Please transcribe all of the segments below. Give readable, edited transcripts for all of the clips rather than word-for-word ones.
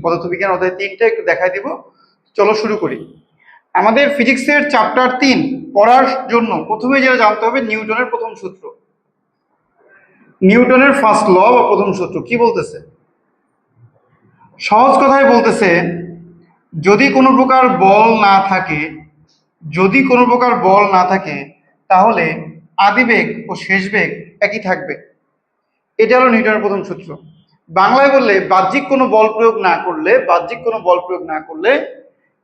পদার্থবিজ্ঞান অধ্যায় 3টা একটু দেখাই দিব। চলো শুরু করি। আমাদের ফিজিক্সের চ্যাপ্টার 3 পড়ার জন্য প্রথমে যেটা জানতে হবে নিউটনের প্রথম সূত্র, নিউটনের ফার্স্ট ল বা প্রথম সূত্র কি বলতেছে। সহজ কথায় বলতেছে, যদি কোনো প্রকার বল না থাকে, যদি কোনো প্রকার বল না থাকে তাহলে আদিবেগ ও শেষ বেগ একই থাকবে। এটা হলো নিউটনের প্রথম সূত্র। বাংলায় বললে বাহ্যিক কোনো বল প্রয়োগ না করলে, বাহ্যিক কোনো বল প্রয়োগ না করলে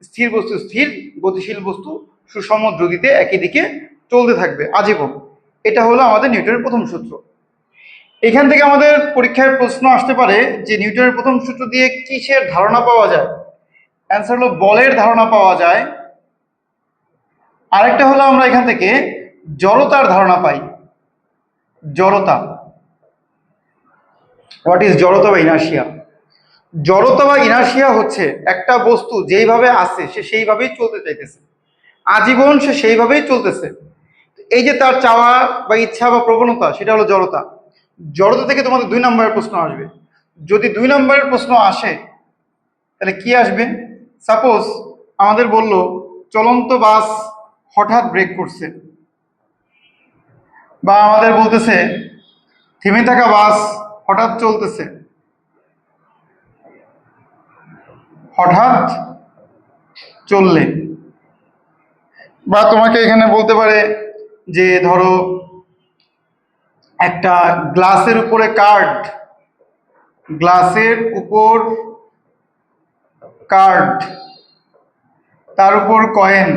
স্থির বস্তু স্থির, গতিশীল বস্তু সুষম গতিতে একই দিকে চলতে থাকবে আজীবন। এটা হলো আমাদের নিউটনের প্রথম সূত্র। এখান থেকে আমাদের পরীক্ষায় প্রশ্ন আসতে পারে যে নিউটনের প্রথম সূত্র দিয়ে কিসের ধারণা পাওয়া যায়। অ্যান্সার হলো বলের ধারণা পাওয়া যায়। আরেকটা হলো আমরা এখান থেকে জড়তার ধারণা পাই। জড়তা, হোয়াট ইজ জড়তা বা ইনার্শিয়া। জড়তা বা ইনার্শিয়া হচ্ছে একটা বস্তু যেইভাবে আছে সে সেইভাবেই চলতে চাইতেছে, আজীবন সে সেইভাবেই চলতেছে। এই যে তার চাওয়া বা ইচ্ছা বা প্রবণতা, সেটা হলো জড়তা। জড়তা থেকে তোমাদের 2 নম্বরের প্রশ্ন আসবে। যদি 2 নম্বরের প্রশ্ন আসে তাহলে কি আসবে? সাপোজ আমাদের বলল চলন্ত বাস হঠাৎ ব্রেক করছে, বা আমাদের বলতেছে থেমে থাকা বাস হঠাৎ চলতেছে, হঠাৎ চললে, বা তোমাকে এখানে বলতে পারে যে ধরো একটা গ্লাসের উপরে কার্ড, গ্লাসের উপর কার্ড, তার উপর কয়েন,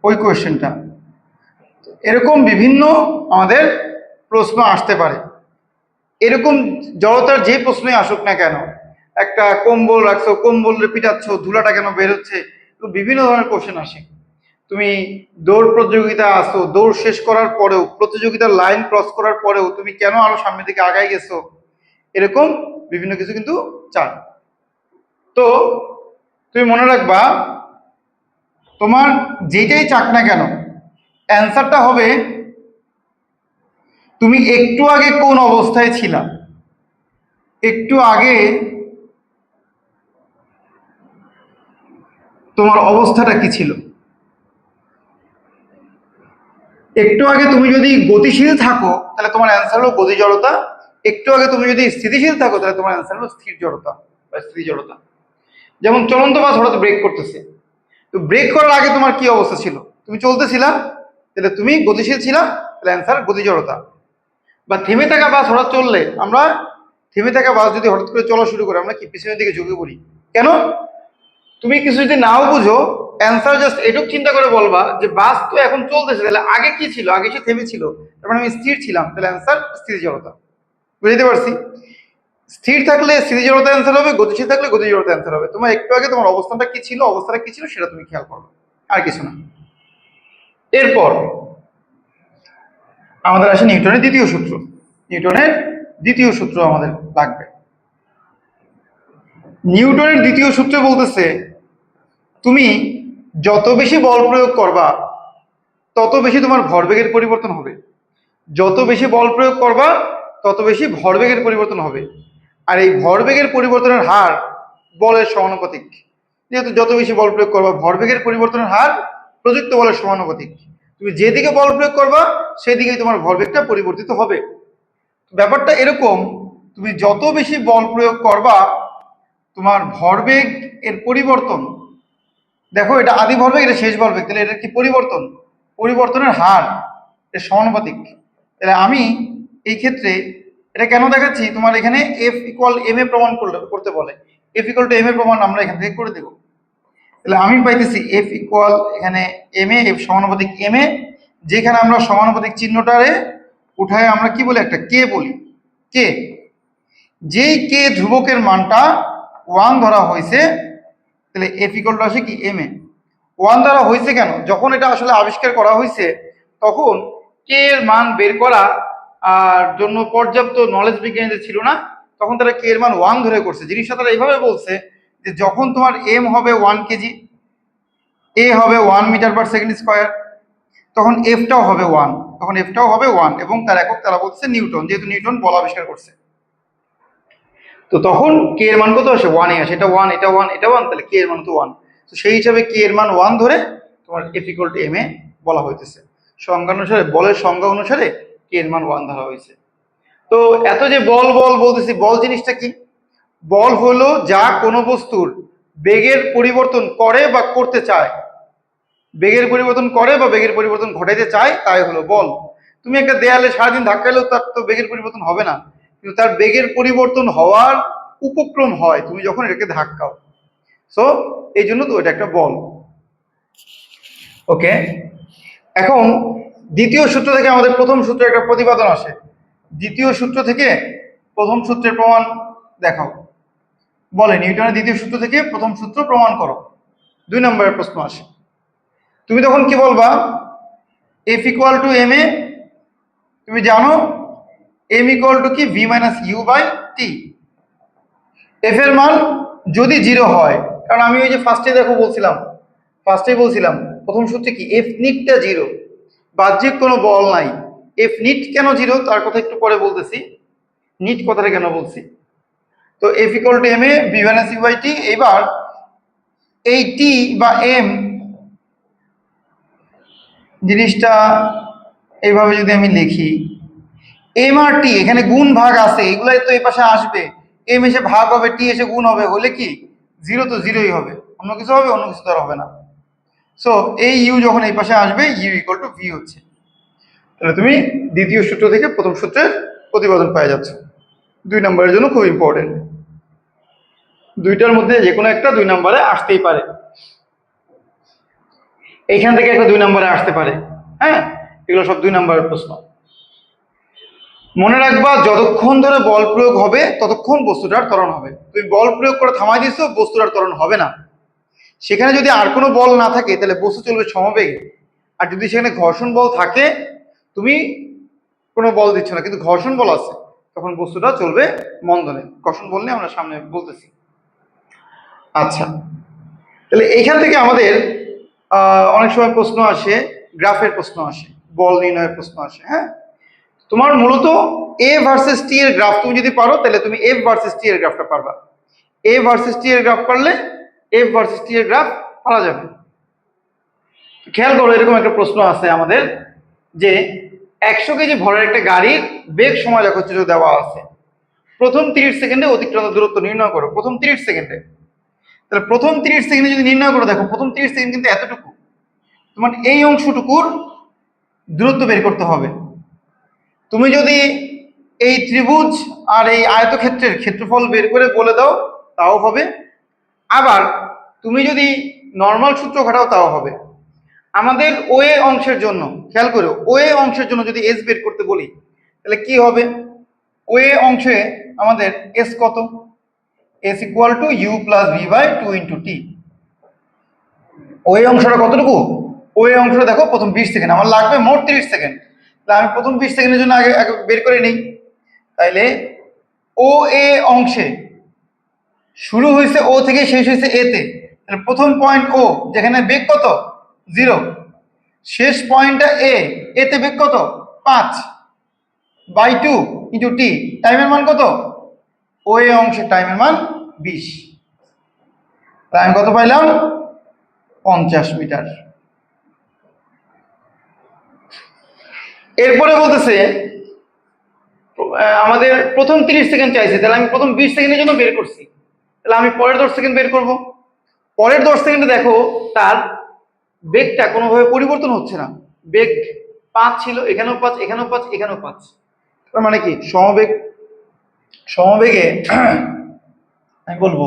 ওই কোয়েশ্চেনটা। এরকম বিভিন্ন আমাদের প্রশ্ন আসতে পারে। এরকম জড়তার যে প্রশ্নই আসুক না কেন, একটা কম্বল রাখছো, কম্বলে পিটাচ্ছ, ধুলাটা কেন বেরোচ্ছে, বিভিন্ন ধরনের কোশ্চেন আসে। তুমি দৌড় প্রতিযোগিতা আসো, দৌড় শেষ করার পরেও, প্রতিযোগিতার লাইন ক্রস করার পরেও তুমি কেন আরো সামনের দিকে আগাই গেছো, এরকম বিভিন্ন কিছু কিন্তু চায়। তো তুমি মনে রাখবা, তোমার যেটাই চাক না কেন অ্যান্সারটা হবে তুমি একটু আগে কোন অবস্থায় ছিলা, একটু আগে তোমার অবস্থাটা কি ছিল। একটু আগে তুমি যদি গতিশীল থাকো তাহলে তোমার অ্যান্সার হলো গতি জড়তা। একটু আগে তুমি যদি স্থিতিশীল থাকো তাহলে তোমার অ্যান্সার হলো স্থির জড়তা বা স্থিতি জড়তা। যেমন চলন্ত বাস হঠাৎ ব্রেক করতেছে, তো ব্রেক করার আগে তোমার কি অবস্থা ছিল? তুমি চলতেছিলা, তাহলে তুমি গতিশীল ছিলা, তাহলে অ্যান্সার গতি জড়তা। বা থেমে থাকা বাস হঠাৎ চললে, আমরা থেমে থাকা বাস যদি হঠাৎ করে চলা শুরু করে আমরা কি পিছনের দিকে ঝুঁকে পড়ি কেন? তুমি কিছু যদি নাও বুঝো, অ্যান্সার জাস্ট এটুক চিন্তা করে বলবা যে বাস তো এখন চলতেছে, তাহলে আগে কি ছিল? আগে সে থেমেছিল, তার মানে আমি স্থির ছিলাম, তাহলে অ্যান্সার স্থিতি জড়তা। বুঝতে পারছি? স্থির থাকলে স্থিতি জড়তা অ্যান্সার হবে, গতিশীল থাকলে গতি জড়তা অ্যান্সার হবে। তোমার একটু আগে তোমার অবস্থানটা কি ছিল, অবস্থাটা কি ছিল সেটা তুমি খেয়াল করো, আর কিছু না। এরপর আমাদের আসে নিউটনের দ্বিতীয় সূত্র। নিউটনের দ্বিতীয় সূত্র আমাদের লাগবে। নিউটনের দ্বিতীয় সূত্র বলতেছে তুমি যত বেশি বল প্রয়োগ করবা তত বেশি তোমার ভরবেগের পরিবর্তন হবে। যত বেশি বল প্রয়োগ করবা তত বেশি ভরবেগের পরিবর্তন হবে। আর এই ভরবেগের পরিবর্তনের হার বলের সমানুপাতিক। যেহেতু যত বেশি বল প্রয়োগ করবা, ভরবেগের পরিবর্তনের হার প্রযুক্ত বলের সমানুপাতিক। তুমি যেদিকে বল প্রয়োগ করবা সেদিকেই তোমার ভরবেগটা পরিবর্তিত হবে। ব্যাপারটা এরকম, তুমি যত বেশি বল প্রয়োগ করবা তোমার ভরবেগ এর পরিবর্তন, দেখো এটা আদি ভরবেগ, এটা শেষ ভরবেগ, তাহলে এটা কি পরিবর্তন? পরিবর্তনের হার এর সমানুপাতিক। তাহলে আমি এই ক্ষেত্রে এটা কেন দেখাচ্ছি, তোমার এখানে এফ ইকুয়াল এম এ প্রমাণ করতে বলে, এফ ইকুয়াল টু এম এ প্রমাণ আমরা এখান থেকে করে দেব। তাহলে আমি পাইতেছি এফ ইকুয়াল এখানে এম এ, এফ সমানুপাতিক এম এ, যেখানে আমরা সমানুপাতিক চিহ্নটারে উঠায় আমরা কি বলি, একটা কে বলি। কে, যেই কে ধ্রুবকের মানটা 1 ধরা হয়েছে, তাহলে এফ ইকুয়াল টু আসে কি এম এ। 1 ধরা হয়েছে কেন? যখন এটা আসলে আবিষ্কার করা হয়েছে তখন কে এর মান বের করা আর জন্য পর্যাপ্ত নলেজ বিজ্ঞানীদের ছিল না, তখন তারা কে এর মান 1 ধরে করছে। জিনিসটা তারা এইভাবে বলছে যে যখন তোমার এম হবে 1 কেজি, এ হবে 1 মিটার পার সেকেন্ড স্কোয়ার, তখন এফটাও হবে 1, তখন এফটাও হবে 1, এবং তার একক তারা বলছে নিউটন, যেহেতু নিউটন বল আবিষ্কার করছে। তো তখন কে এর মান কত আসে, 1 আসে। এটা 1, এটা 1, এটা 1, তাহলে কে এর মান তো 1। তো সেই হিসাবে কে এর মান 1 ধরে তোমার F = m এ বলা হইতেছে। সংজ্ঞা অনুসারে, বলের সংজ্ঞা অনুসারে কে এর মান 1 ধরা হয়েছে। তো এত যে বল বল বলতেছি, বল জিনিসটা কি? বল হলো যা কোনো বস্তুর বেগের পরিবর্তন করে বা করতে চায়, বেগের পরিবর্তন করে বা বেগের পরিবর্তন ঘটাইতে চায়, তাই হলো বল। তুমি একটা দেয়ালে সারাদিন ধাক্কাইলেও তার তো বেগের পরিবর্তন হবে না, কিন্তু তার বেগের পরিবর্তন হওয়ার উপক্রম হয় তুমি যখন এটাকে ধাক্কাও। সো এই জন্য তো এটা একটা বল। ওকে, এখন দ্বিতীয় সূত্র থেকে আমাদের প্রথম সূত্রে একটা প্রতিপাদন আসে। দ্বিতীয় সূত্র থেকে প্রথম সূত্রের প্রমাণ দেখাও। বলে নিউটনের দ্বিতীয় সূত্র থেকে প্রথম সূত্র প্রমাণ করো। 2 নম্বরের প্রশ্ন আসে। তুমি তখন কি বলবা? F = ma, তুমি জানো m = কি, v - u/t। f এর মান যদি 0 হয়, কারণ আমি ওই যে ফার্স্টেই বলছিলাম প্রথম সূত্রে কি f নিটটা 0, বাহ্যিক কোনো বল নাই। f নিট কেন 0 তার কথা একটু পরে বলতেছি, নিট কথাটা কেন বলছি। তো F = ma, v - u/t। এবার এই t বা m জিনিসটা এইভাবে যদি আমি লিখি, m আর t এখানে গুণ ভাগ আছে, এগুলাই তো এই পাশে আসবে। m এসে ভাগ হবে, t এসে গুণ হবে, হলে কি 0 তো 0ই হবে, অন্য কিছু হবে? অন্য কিছু তো আর হবে না। সো এই u যখন এই পাশে আসবে, u = v হচ্ছে। তাহলে তুমি দ্বিতীয় সূত্র থেকে প্রথম সূত্রের প্রতিপাদন পেয়ে যাচ্ছ। 2 নম্বরের জন্য খুব ইম্পর্টেন্ট। দুইটার মধ্যে যে কোনো একটা 2 নম্বরে আসতেই পারে। এইখান থেকে একটা 2 নম্বরে আসতে পারে। হ্যাঁ, এগুলো সব 2 নম্বরের প্রশ্ন। মনে রাখবা, যতক্ষণ ধরে বল প্রয়োগ হবে ততক্ষণ বস্তুটার ত্বরণ হবে। তুমি বল প্রয়োগ করে থামাই দিছো, বস্তুটার ত্বরণ হবে না। সেখানে যদি আর কোনো বল না থাকে তাহলে বস্তু চলবে সমবেগে। আর যদি সেখানে ঘর্ষণ বল থাকে, তুমি কোনো বল দিচ্ছ না কিন্তু ঘর্ষণ বল আছে, তখন বস্তুটা চলবে মন্দনে। ঘর্ষণ বল নিয়ে আমরা সামনে বলতেছি। আচ্ছা, তাহলে এইখান থেকে আমাদের অনেক সময় প্রশ্ন আসে, গ্রাফের প্রশ্ন আসে, বল নির্ণয়ের প্রশ্ন আসে। হ্যাঁ, তোমার মূলত a ভার্সেস t এর গ্রাফ তুমি যদি পারো, তাহলে তুমি f ভার্সেস t এর গ্রাফটা পারবা। a ভার্সেস t এর গ্রাফ পারলে f ভার্সেস t এর গ্রাফ পারা যাবে। খেয়াল করো, এরকম একটা প্রশ্ন আছে আমাদের যে 100 কেজি ভরের একটা গাড়ির বেগ সময় দেখো চিত্র দেওয়া আছে। প্রথম 30 সেকেন্ডে অতিক্রান্ত দূরত্ব নির্ণয় করো। প্রথম 30 সেকেন্ডে, তাহলে প্রথম 30 সেকেন্ডে যদি নির্ণয় করো, দেখো প্রথম 30 সেকেন্ড কিন্তু এতটুকু, তোমার এই অংশটুকুর দূরত্ব বের করতে হবে। তুমি যদি এই ত্রিভুজ আর এই আয়তক্ষেত্রের ক্ষেত্রফল বের করে বলে দাও তাও হবে, আবার তুমি যদি নর্মাল সূত্র খাটাও তাও হবে। আমাদের ওএ অংশের জন্য খেয়াল করো, ওএ অংশের জন্য যদি এস বের করতে বলি তাহলে কি হবে? ওএ অংশে আমাদের এস কত? S = u + v/2 × t। OA অংশটা কতটুকু? ওএ অংশটা দেখো প্রথম 20 সেকেন্ড, আমার লাগবে মোট 30 সেকেন্ড। তাহলে আমি প্রথম 20 সেকেন্ডের জন্য আগে বের করে নিই। তাইলে ও এ অংশে শুরু হয়েছে ও থেকে, শেষ হয়েছে এ তে। তাহলে প্রথম পয়েন্ট ও, যেখানে বেগ কত 0, শেষ পয়েন্টটা এ তে বেগ কত 5/2 × t। টাইমের মান কত? ও এ অংশের টাইমের মান 20। টাইম কত পাইলাম? 50 মিটার। এরপরে বলতেছে আমাদের প্রথম 30 সেকেন্ড চাইছে, তাহলে আমি প্রথম 20 সেকেন্ডের জন্য বের করছি, তাহলে আমি পরের 10 সেকেন্ড বের করব। পরের 10 সেকেন্ডে দেখো তার বেগটা কোনোভাবে পরিবর্তন হচ্ছে না। বেগ 5 ছিল, এখানেও 5, এখানেও 5, এখানেও 5। তার মানে কি সমবেগে আমি বলবো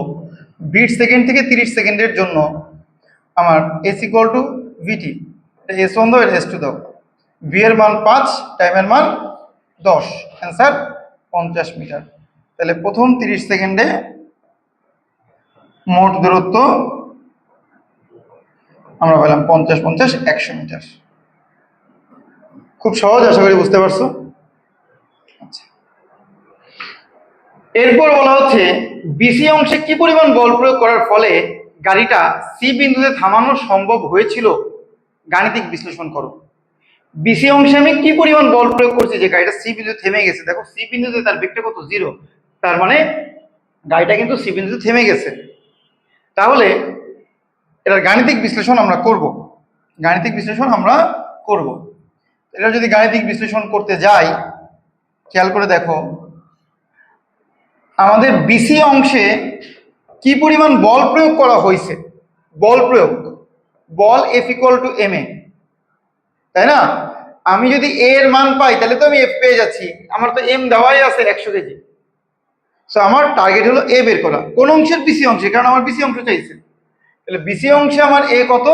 20 সেকেন্ড থেকে 30 সেকেন্ডের জন্য আমার s = vt। s1 দাও, s2 দাও। v এর মান 5, টাইমের মান 10, অ্যান্সার 50 মিটার। তাহলে প্রথম 30 সেকেন্ডে মোট দূরত্ব আমরা পেলাম 50, 50, 100 মিটার। খুব সহজ, আশা করি বুঝতে পারছো। আচ্ছা, এরপর বলা হচ্ছে বিসি অংশে কি পরিমাণ বল প্রয়োগ করার ফলে গাড়িটা সি বিন্দুতে থামানো সম্ভব হয়েছিল, গাণিতিক বিশ্লেষণ করো। বিসি অংশে আমি কি পরিমাণ বল প্রয়োগ করছি যে গাড়িটা সি বিন্দুতে থেমে গেছে। দেখো সি বিন্দুতে তার বেগটা কত 0, তার মানে গাড়িটা কিন্তু সি বিন্দুতে থেমে গেছে। তাহলে এটার গাণিতিক বিশ্লেষণ আমরা করব। গাণিতিক বিশ্লেষণ আমরা করব। এটা যদি গাণিতিক বিশ্লেষণ করতে যাই, খেয়াল করে দেখো আমাদের বিসি অংশে কি পরিমাণ বল প্রয়োগ করা হয়েছে। বল প্রয়োগ, বল এফ ইকুয়াল টু এম এ, তাই না? আমি যদি এ এর মান পাই তাহলে তো আমি এফ পেয়ে যাচ্ছি, আমার তো এম দেওয়াই আছে 100 কেজি। সো আমার টার্গেট হলো এ বের করা। কোন অংশের? বিসি অংশে, কারণ আমার বিসি অংশ চাইছে। তাহলে বিসি অংশে আমার এ কত?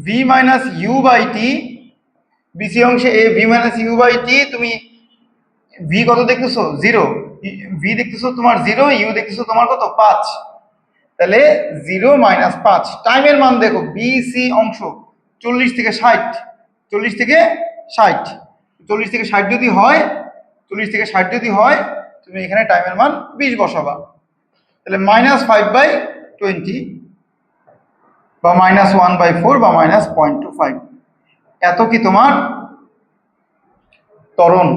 V minus u by t. BC অংশে a v minus u by t. তুমি ভি কত দেখতেছো? 0। ভি দেখতেছো তোমার 0, ইউ দেখতেছো তোমার কত? 5। তাহলে 0 মাইনাস 5। টাইমের মান দেখো, বিসি অংশ 40 থেকে 60, 40 থেকে 60, 40 থেকে 60 যদি হয়, 40 থেকে 60 যদি হয়, তুমি এখানে টাইমের মান 20 বসাবা। তাহলে -5/20 বা -1/4 বা -0.25, এত কি তোমার ত্বরণ।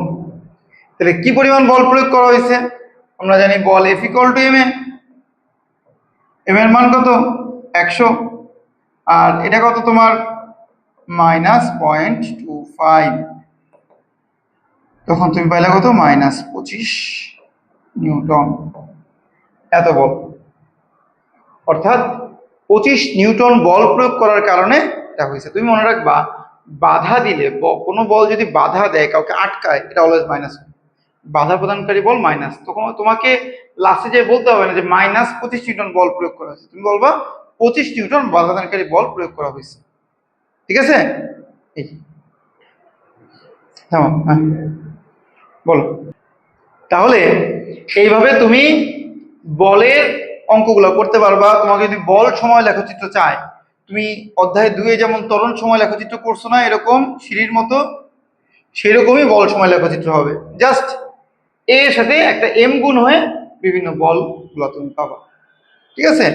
তাহলে কি পরিমাণ বল প্রয়োগ করা হয়েছে? আমরা জানি বল F equal to m a. M এর মান কত? 100। আর এটা কত তোমার? -0.25। তখন তুমি পাইলে কত? -25 নিউটন। এত বল, অর্থাৎ 25 নিউটন বল প্রয়োগ করার কারণে এটা হয়েছে। তুমি মনে রাখবা, বাধা দিলে, কোনো বল যদি বাধা দেয়, কাউকে আটকায়, এটা অলওয়েজ মাইনাস। বাধা প্রদানকারী বল মাইনাস। তখন তোমাকে লাস্টে যে বলতে হবে না যে -25 নিউটন বল প্রয়োগ করা হয়েছে, তুমি বলবা 25 নিউটন বাধা প্রদানকারী বল প্রয়োগ করা হয়েছে। ঠিক আছে? এই হ্যাঁ, বলো। তাহলে এইভাবে তুমি বলের অঙ্কগুলো করতে পারবা। তোমাকে যদি বল সময় লেখচিত্র চায়, তুমি অধ্যায় 2-এ যেমন ত্বরণ সময় লেখচিত্র করছো না এরকম সিঁড়ির মতো, সেরকমই বল সময় লেখচিত্র হবে। জাস্ট এর সাথে একটা এম গুণ হয়ে বিভিন্ন বলগুলো তুমি পাবা। ঠিক আছে?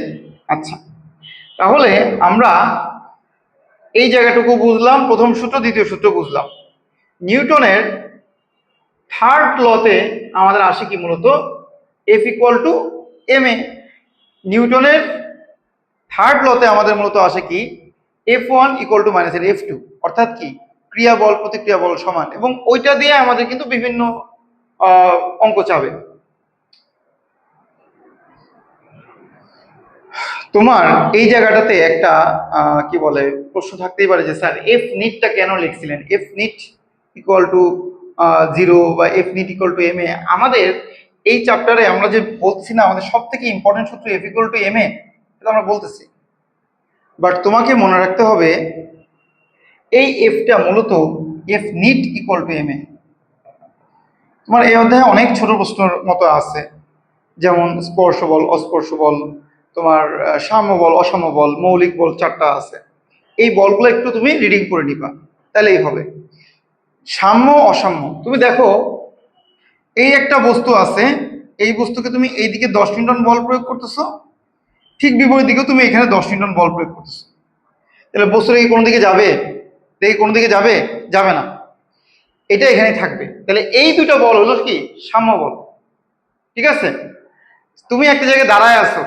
আচ্ছা, তাহলে আমরা এই জায়গাটুকু বুঝলাম, প্রথম সূত্র, দ্বিতীয় সূত্র বুঝলাম। নিউটনের থার্ড লতে আমাদের আসে কি? মূলত এফ ইকুয়াল টু এম এ। নিউটনের থার্ড লতে আমাদের মূলত আসে কি? F1 equal to minus F2, অর্থাৎ কি? ক্রিয়া বল প্রতিক্রিয়া বল সমান। এবং ওইটা দিয়ে আমাদের কিন্তু বিভিন্ন অঙ্ক চাবে। তোমার এই জায়গাটাতে একটা কি বলে প্রশ্ন থাকতেই পারে যে স্যার এফ নিটটা কেন লিখছিলেন? এফ নিট ইকুয়াল টু 0 বা F net equal to m a. আমাদের এই চ্যাপ্টারে আমরা যে বলছি না, আমাদের সব থেকে ইম্পর্টেন্ট সূত্র এফ ইকুয়াল টু এম এ, এটা আমরা বলতেছি। বাট তোমাকে মনে রাখতে হবে এই এফটা মূলত F net equal to m a. তোমার এই অধ্যায়ে অনেক ছোট প্রশ্নের মতো আছে, যেমন স্পর্শ বল, অস্পর্শ বল, তোমার সাম্য বল, অসাম্য বল, মৌলিক বল, 4টা আছে। এই বলগুলো একটু তুমি রিডিং করে নিবা, তাহলেই হবে। সাম্য অসাম্য, তুমি দেখো এই একটা বস্তু আছে, এই বস্তুকে তুমি এইদিকে 10 নিউটন বল প্রয়োগ করতেছো, ঠিক বিপরীত দিকেও তুমি এখানে 10 নিউটন বল প্রয়োগ করতেছো। তাহলে বস্তুটা কি কোনো দিকে যাবে? দেখি কোনো দিকে যাবে? যাবে না, এটা এখানে থাকবে। তাহলে এই দুটো বল হলো কি? সাম্য বল। ঠিক আছে? তুমি একটা জায়গায় দাঁড়ায় আছো,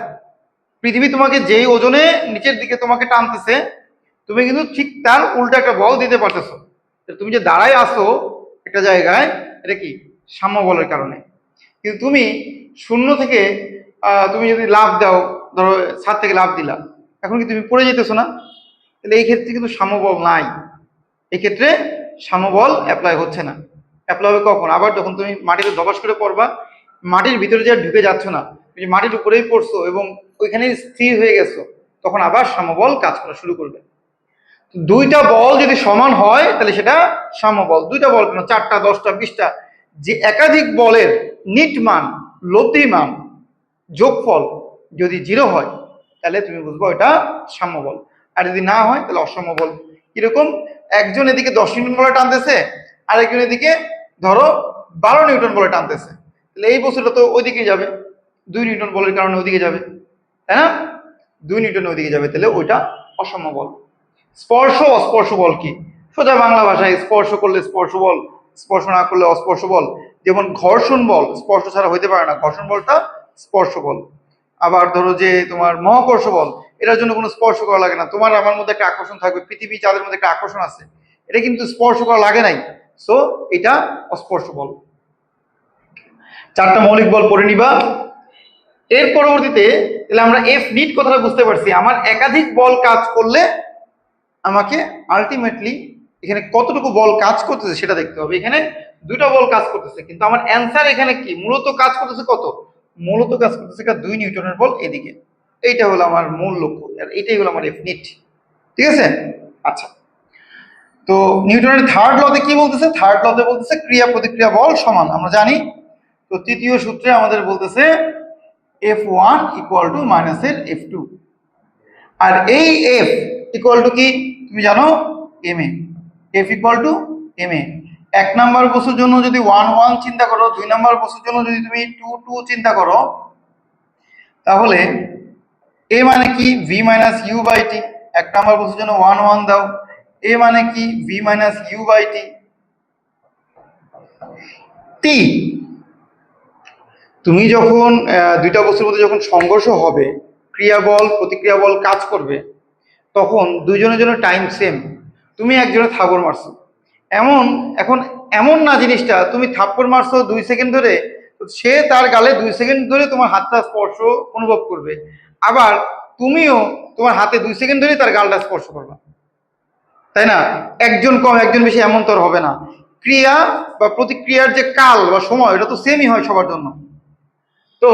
পৃথিবী তোমাকে যেই ওজনে নিচের দিকে তোমাকে টানতেছে, তুমি কিন্তু ঠিক তার উল্টা একটা বল দিতে পারতেছো। তুমি যে দাঁড়ায় আসো একটা জায়গায়, এটা কি? সাম্য বলের কারণে। কিন্তু তুমি শূন্য থেকে তুমি যদি লাফ দাও, ধরো ছাদ থেকে লাফ দিলা, এখন কি তুমি পড়ে যেতেছো না? তাহলে এই ক্ষেত্রে কিন্তু সাম্যবল নাই। এই ক্ষেত্রে সাম্যবল অ্যাপ্লাই হচ্ছে না। অ্যাপ্লাই হবে কখন? আবার যখন তুমি মাটিতে ধপাস করে পড়বা, মাটির ভিতরে যে ঢুকে যাচ্ছ না, তুমি মাটির উপরেই পড়ছো এবং ওইখানে স্থির হয়ে গেছো, তখন আবার সাম্যবল কাজ করা শুরু করবে। দুইটা বল যদি সমান হয় তাহলে সেটা সাম্যবল। দুইটা বল কেন, 4টা, 10টা, 20টা, যে একাধিক বলের নিট মান, লব্ধি মান, যোগফল যদি 0 হয়, তাহলে তুমি বুঝবো এটা সাম্যবল। আর যদি না হয় তাহলে অসাম্যবল। কিরকম? একজন এদিকে 10 নিউটন বলে টানতেছে, আরেকজন এদিকে ধরো 12 নিউটন বলে টানতেছে, তাহলে এই বস্তুটা তো ওইদিকে যাবে, 2 নিউটন বলের কারণে ওইদিকে যাবে, তাই না? 2 নিউটন ওইদিকে যাবে, তাহলে ওইটা অসাম্যবল। স্পর্শ অস্পর্শ বল কি? সোজা বাংলা ভাষায়, স্পর্শ করলে স্পর্শ বল, স্পর্শ না করলে অস্পর্শ বল। যেমন ঘর্ষণ বল স্পর্শ ছাড়া হইতে পারে না, ঘর্ষণ বলটা স্পর্শ বল। আবার ধরো যে তোমার মহাকর্ষ বল, এটার জন্য কোনো স্পর্শ করা লাগে না। তোমার আমার মধ্যে একটা আকর্ষণ থাকবে, পৃথিবী চাঁদের মধ্যে একটা আকর্ষণ আছে, এটা কিন্তু স্পর্শ করা লাগে নাই, সো এটা অস্পর্শ বল। চারটা মৌলিক বল পড়ে নিবা। এর পরবর্তীতে তাহলে আমরা এফ নিট কথাটা বুঝতে পারছি, আমার একাধিক বল কাজ করলে আমাকে আলটিমেটলি এখানে কতটুকু বল কাজ করতেছে সেটা দেখতে হবে। এখানে দুইটা বল কাজ করতেছে, কিন্তু আমার অ্যান্সার এখানে কি মূলত কাজ করতেছে কত, মূলত কাজ করতেছে 2 নিউটনের বল এদিকে। এইটা হলো আমার মূল লক্ষ্য, আর এইটাই হলো আমার এফ নিট। ঠিক আছে, আচ্ছা। তো নিউটনের থার্ড লতে কি বলতেছে, থার্ড লতে বলতেছে ক্রিয়া প্রতিক্রিয়া বল সমান, আমরা জানি। তো তৃতীয় সূত্রে আমাদের বলতেছে F1 ইকুয়াল টু মাইনাস এর F2, আর এই F ইকুয়াল টু কি তুমি জানো, ma। F equal to ma। 1 number বস্তুর জন্য যদি 1 1 চিন্তা করো, 2 নাম্বার বস্তুর জন্য যদি তুমি 2 2 চিন্তা করো, তাহলে a মানে কি v minus u by t। 1 number বস্তুর জন্য 1 1 দাও, a মানে কি v minus u by t। t তুমি যখন দুইটা বস্তুর মধ্যে যখন সংঘর্ষ হবে, ক্রিয়া বল প্রতিক্রিয়া বল কাজ করবে, তখন দুইজনের জন্য টাইম সেম। তুমি একজনের থাপ্পড় মারছো, এখন এমন না জিনিসটা তুমি থাপ্পড় মারছো 2 সেকেন্ড ধরে, সে তার গালে 2 সেকেন্ড ধরে তোমার হাতটা স্পর্শ অনুভব করবে, আবার তুমিও তোমার হাতে 2 সেকেন্ড ধরে তার গালটা স্পর্শ করবে, তাই না? একজন কম একজন বেশি এমন তো আর হবে না। ক্রিয়া বা প্রতিক্রিয়ার যে কাল বা সময়, এটা তো সেমই হয় সবার জন্য। তো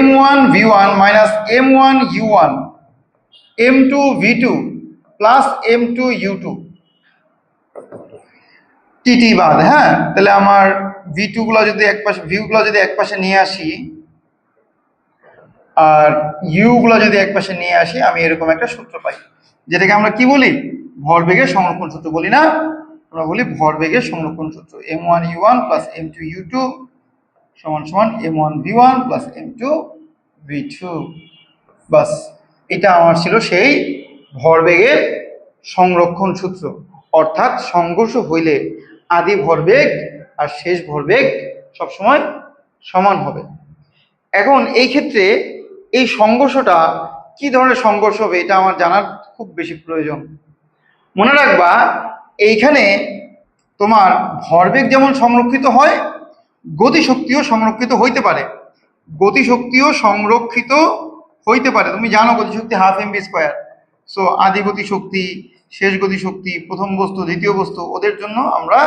m1 v1 minus m1 u1 m2 v2 plus m2 u2 tt বাদ। হ্যাঁ, তাহলে আমার v2 গুলো যদি একপাশে, v গুলো যদি একপাশে নিয়ে আসি আর u গুলো যদি একপাশে নিয়ে আসি, আমি এরকম একটা সূত্র পাই, যেটাকে আমরা কি বলি, ভরবেগের সংরক্ষণ সূত্র বলি না, আমরা বলি ভরবেগের সংরক্ষণ সূত্র। m1 u1 plus m2 u2 সমান সমান m1 v1 plus m2 v2। বাস, এটা আমার ছিল সেই ভরবেগের সংরক্ষণ সূত্র। অর্থাৎ সংঘর্ষ হইলে আদি ভরবেগ আর শেষ ভরবেগ সবসময় সমান হবে। এখন এই ক্ষেত্রে এই সংঘর্ষটা কি ধরনের সংঘর্ষ হবে, এটা আমার জানার খুব বেশি প্রয়োজন। মনে রাখবা, এইখানে তোমার ভরবেগ যেমন সংরক্ষিত হয়, গতিশক্তিও সংরক্ষিত হইতে পারে। গতিশক্তিও সংরক্ষিত হইতে পারে, তুমি জানো গতিশক্তি half m v square. So আদি গতিশক্তি, শেষ গতিশক্তি, প্রথম বস্তু দ্বিতীয় বস্তু, ওদের জন্য আমরা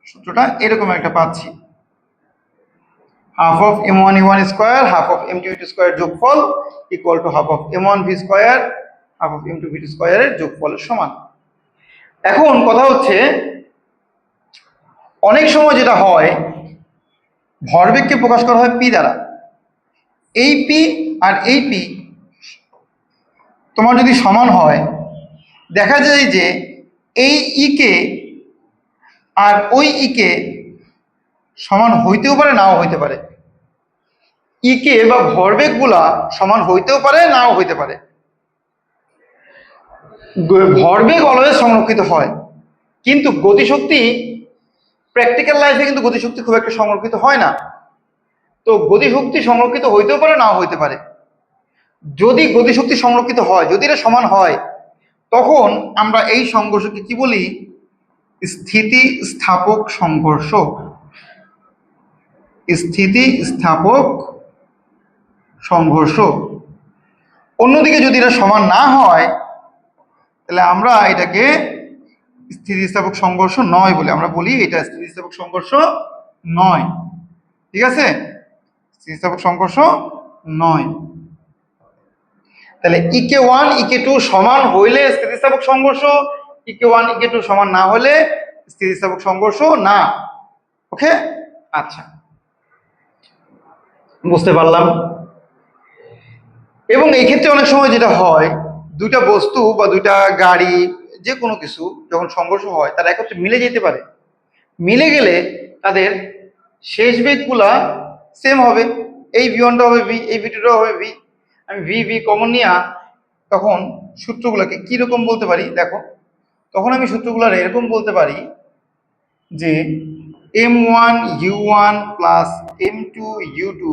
সূত্রটা এরকম একটা পাচ্ছি, half of m1 u1 square half of m2 u2 square যোগফল equal to half of m1 v square half of m2 v2 স্কোয়ারের যোগফলের সমান। এখন কথা হচ্ছে, অনেক সময় যেটা হয়, ভরবেগকে প্রকাশ করা হয় পি দ্বারা। এই পি আর এই পি তোমার যদি সমান হয়, দেখা যায় যে এই ইকে আর ওই ইকে সমান হইতেও পারে, নাও হইতে পারে। ইকে বা ভরবেগগুলা সমান হইতেও পারে, নাও হইতে পারে। ভরবেগ অলওয়েজ সংরক্ষিত হয়, কিন্তু গতিশক্তি প্র্যাকটিক্যাল লাইফে কিন্তু গতিশক্তি খুব একটা সংরক্ষিত হয় না। তো গতিশক্তি সংরক্ষিত হইতেও পারে, নাও হইতে পারে। যদি গতিশক্তি সংরক্ষিত হয়, যদি এটা সমান হয়, তখন আমরা এই সংঘর্ষকে কি বলি, স্থিতিস্থাপক সংঘর্ষ। স্থিতিস্থাপক সংঘর্ষ। অন্যদিকে যদি এটা সমান না হয়, তাহলে আমরা এটাকে স্থিতিস্থাপক সংঘর্ষ নয় বলে আমরা বলি, এটা স্থিতিস্থাপক সংঘর্ষ নয়। ঠিক আছে, স্থিতিস্থাপক সংঘর্ষ নয়। তাহলে ইকে 1 ইকে 2 সমান হইলে স্থিতিস্থাপক সংঘর্ষ, ইকে 1 ইকে 2 সমান না হলে স্থিতিস্থাপক সংঘর্ষ না। ওকে, আচ্ছা, বুঝতে পারলাম। এবং এই ক্ষেত্রে অনেক সময় যেটা হয়, দুইটা বস্তু বা দুইটা গাড়ি, যে কোনো কিছু যখন সংঘর্ষ হয়, তারা একত্রে মিলে যেতে পারে। মিলে গেলে তাদের শেষ বেগগুলা সেম হবে, এই ভি1টা হবে ভি, এই ভি2টা হবে ভি। আমি ভি ভি কমন নিয়ে তখন সূত্রগুলোকে কিরকম বলতে পারি দেখো, তখন আমি সূত্রগুলো এরকম বলতে পারি যে m1 u1 plus m2 u2